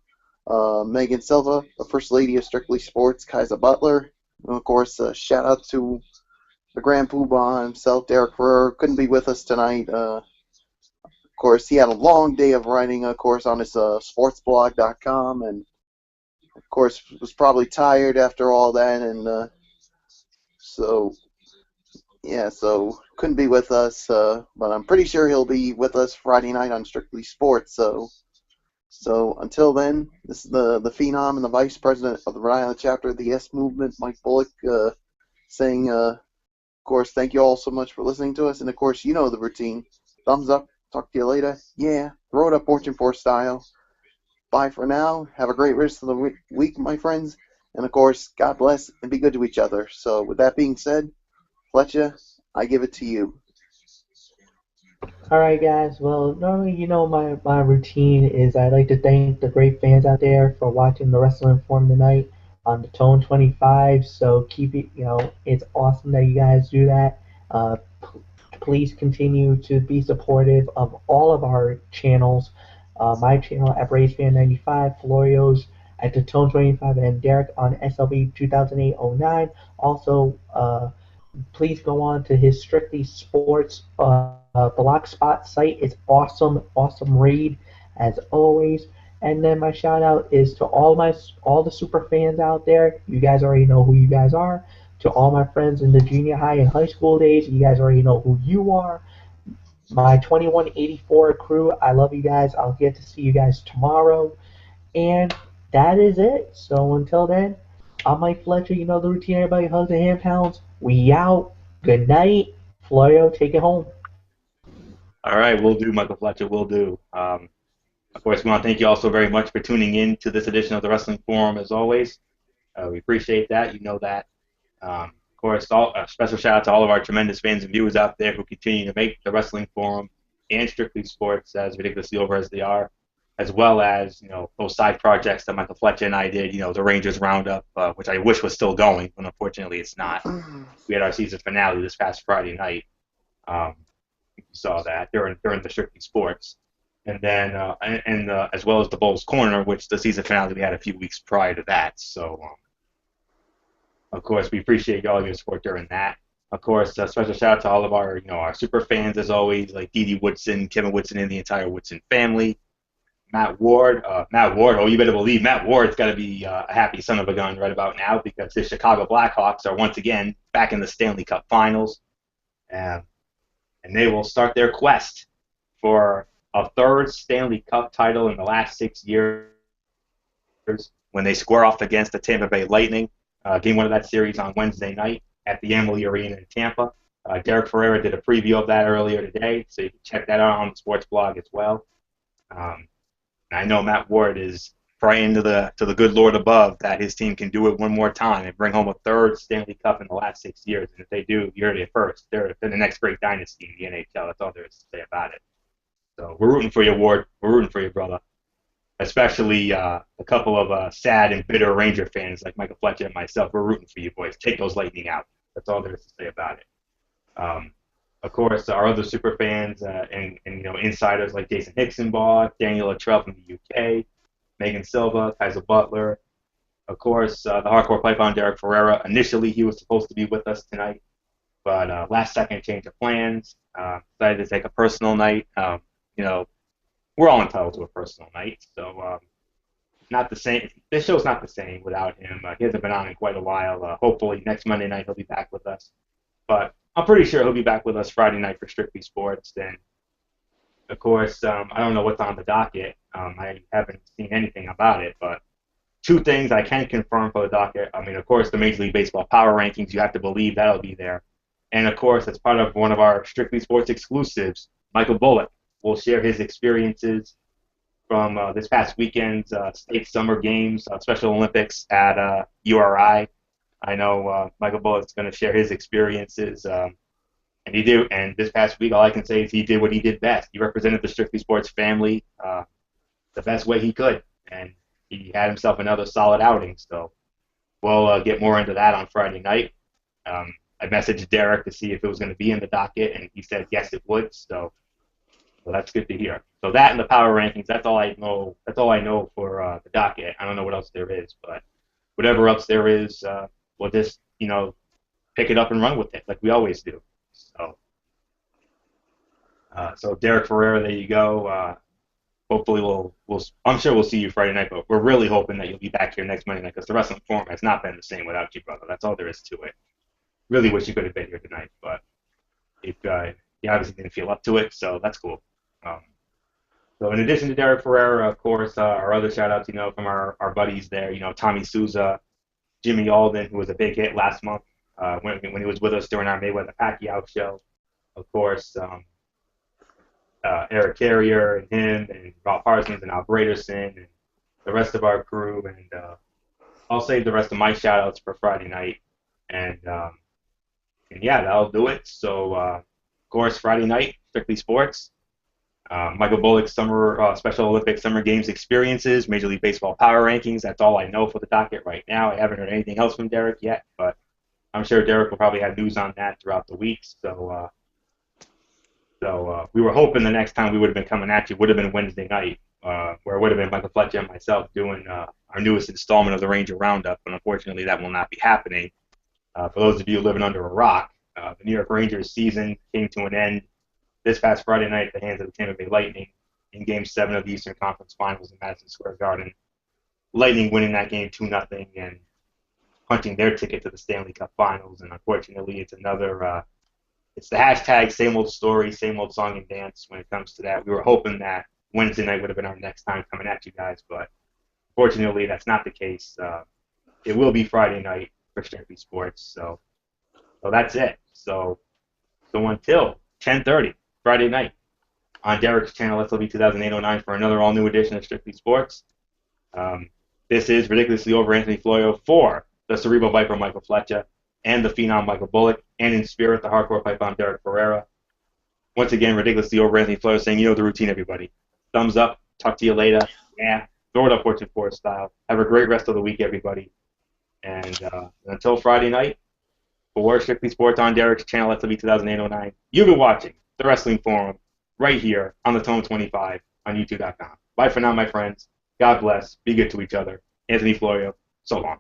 Megan Silva, the First Lady of Strictly Sports, Kaiser Butler. And of course, shout out to the Grand Poobah himself, Derek Ferrer. Couldn't be with us tonight. Of course, he had a long day of writing, of course, on his sportsblog.com, and of course, was probably tired after all that, and so couldn't be with us, but I'm pretty sure he'll be with us Friday night on Strictly Sports. So until then, this is the Phenom and the Vice President of the Rhode Island chapter of the Yes Movement, Mike Bullock, saying, of course, thank you all so much for listening to us, and of course, you know the routine. Thumbs up, talk to you later. Yeah, throw it up Fortune 4 style. Bye for now. Have a great rest of the week, my friends, and of course, God bless and be good to each other. So with that being said, Fletcher, I give it to you. Alright guys, well normally you know my routine is I like to thank the great fans out there for watching the Wrestling Forum tonight on the Tone 25, so keep it, it's awesome that you guys do that. Please continue to be supportive of all of our channels. My channel at BrazeFan95, Florio's at the Tone 25, and Derek on SLB 2008-09. Also, please go on to his Strictly Sports Blogspot site. It's awesome, awesome read as always. And then my shout out is to all the super fans out there. You guys already know who you guys are. To all my friends in the junior high and high school days, you guys already know who you are. My 2184 crew, I love you guys. I'll get to see you guys tomorrow. And that is it. So until then, I'm Mike Fletcher. You know the routine. Everybody hugs and hand pounds. We out. Good night. Florio, take it home. All right, we'll do, Michael Fletcher, we'll do. Of course, we want to thank you all so very much for tuning in to this edition of the Wrestling Forum, as always. We appreciate that. You know that. Of course, a special shout out to all of our tremendous fans and viewers out there who continue to make the Wrestling Forum and Strictly Sports as ridiculously over as they are, as well as those side projects that Michael Fletcher and I did. The Rangers Roundup, which I wish was still going, but unfortunately it's not. We had our season finale this past Friday night. You saw that during the Strictly Sports, and then as well as the Bulls Corner, which the season finale we had a few weeks prior to that. So, of course, we appreciate all of your support during that. Of course, a special shout out to all of our our super fans as always, like Dee Woodson, Kevin Woodson, and the entire Woodson family. Matt Ward, oh, you better believe Matt Ward's got to be a happy son of a gun right about now because his Chicago Blackhawks are once again back in the Stanley Cup Finals. And they will start their quest for a third Stanley Cup title in the last 6 years when they square off against the Tampa Bay Lightning. Game 1 of that series on Wednesday night at the Amalie Arena in Tampa. Derek Ferreira did a preview of that earlier today, so you can check that out on the sports blog as well. I know Matt Ward is praying to the good Lord above that his team can do it one more time and bring home a third Stanley Cup in the last 6 years. And if they do, you heard it first. They're the next great dynasty in the NHL. That's all there is to say about it. So we're rooting for you, Ward. We're rooting for you, brother. Especially a couple of sad and bitter Ranger fans like Michael Fletcher and myself. We're rooting for you, boys. Take those Lightning out. That's all there is to say about it. Of course, our other super fans and insiders like Jason Hicksonbaugh, Daniel Luttrell from the UK, Megan Silva, Kaiser Butler. Of course, the Hardcore Python, Derek Ferreira. Initially, he was supposed to be with us tonight, but last second change of plans. Decided to take a personal night. We're all entitled to a personal night, so not the same. This show's not the same without him. He hasn't been on in quite a while. Hopefully, next Monday night he'll be back with us. But I'm pretty sure he'll be back with us Friday night for Strictly Sports. Then, of course, I don't know what's on the docket. I haven't seen anything about it, but two things I can confirm for the docket. I mean, of course, the Major League Baseball Power Rankings, you have to believe that'll be there. And, of course, as part of one of our Strictly Sports exclusives, Michael Bullock will share his experiences from this past weekend's State Summer Games, Special Olympics at URI. I know Michael Bullock's going to share his experiences And he did. And this past week, all I can say is he did what he did best. He represented the Strictly Sports family the best way he could, and he had himself another solid outing. So we'll get more into that on Friday night. I messaged Derek to see if it was going to be in the docket, and he said yes, it would. So that's good to hear. So that and the power rankings, that's all I know. That's all I know for the docket. I don't know what else there is, but whatever else there is, we'll just pick it up and run with it like we always do. So Derek Ferreira, there you go. Hopefully I'm sure we'll see you Friday night, but we're really hoping that you'll be back here next Monday night because the wrestling forum has not been the same without you, brother. That's all there is to it. Really wish you could have been here tonight, but you obviously didn't feel up to it, so that's cool. So in addition to Derek Ferreira, of course, our other shout-outs, from our buddies there, Tommy Souza, Jimmy Alden, who was a big hit last month when he was with us during our Mayweather-Pacquiao show. Of course, Eric Carrier and him and Rob Parsons and Al Braderson and the rest of our crew. And I'll save the rest of my shout-outs for Friday night. And yeah, that'll do it. So, of course, Friday night, Strictly Sports. Michael Bullock's Special Olympics Summer Games experiences, Major League Baseball power rankings. That's all I know for the docket right now. I haven't heard anything else from Derek yet, but I'm sure Derek will probably have news on that throughout the week. So we were hoping the next time we would have been coming at you would have been Wednesday night, where it would have been Michael Fletcher and myself doing our newest installment of the Ranger Roundup, but unfortunately that will not be happening. For those of you living under a rock, the New York Rangers season came to an end this past Friday night at the hands of the Tampa Bay Lightning in Game 7 of the Eastern Conference Finals in Madison Square Garden. Lightning winning that game 2-0 and punching their ticket to the Stanley Cup Finals. And unfortunately, it's another it's the hashtag same old story, same old song and dance when it comes to that. We were hoping that Wednesday night would have been our next time coming at you guys, but unfortunately that's not the case. It will be Friday night for Strictly Sports. So that's it. So until 10:30 Friday night on Derek's channel, SLV 2008-09 for another all-new edition of Strictly Sports. This is Ridiculously Over Anthony Florio for the Cerebral Viper Michael Fletcher and the Phenom Michael Bullock, and in spirit, the Hardcore Pipe Bomb Derek Ferreira. Once again, Ridiculously Over Anthony Florio saying, you know the routine, everybody. Thumbs up. Talk to you later. Yeah. Throw it up Fortune Forest style. Have a great rest of the week, everybody. And until Friday night, for Strictly Sports on Derek's channel, SLV 2008-09, you've been watching the Wrestling Forum right here on the Tone 25 on YouTube.com. Bye for now, my friends. God bless. Be good to each other. Anthony Florio, so long.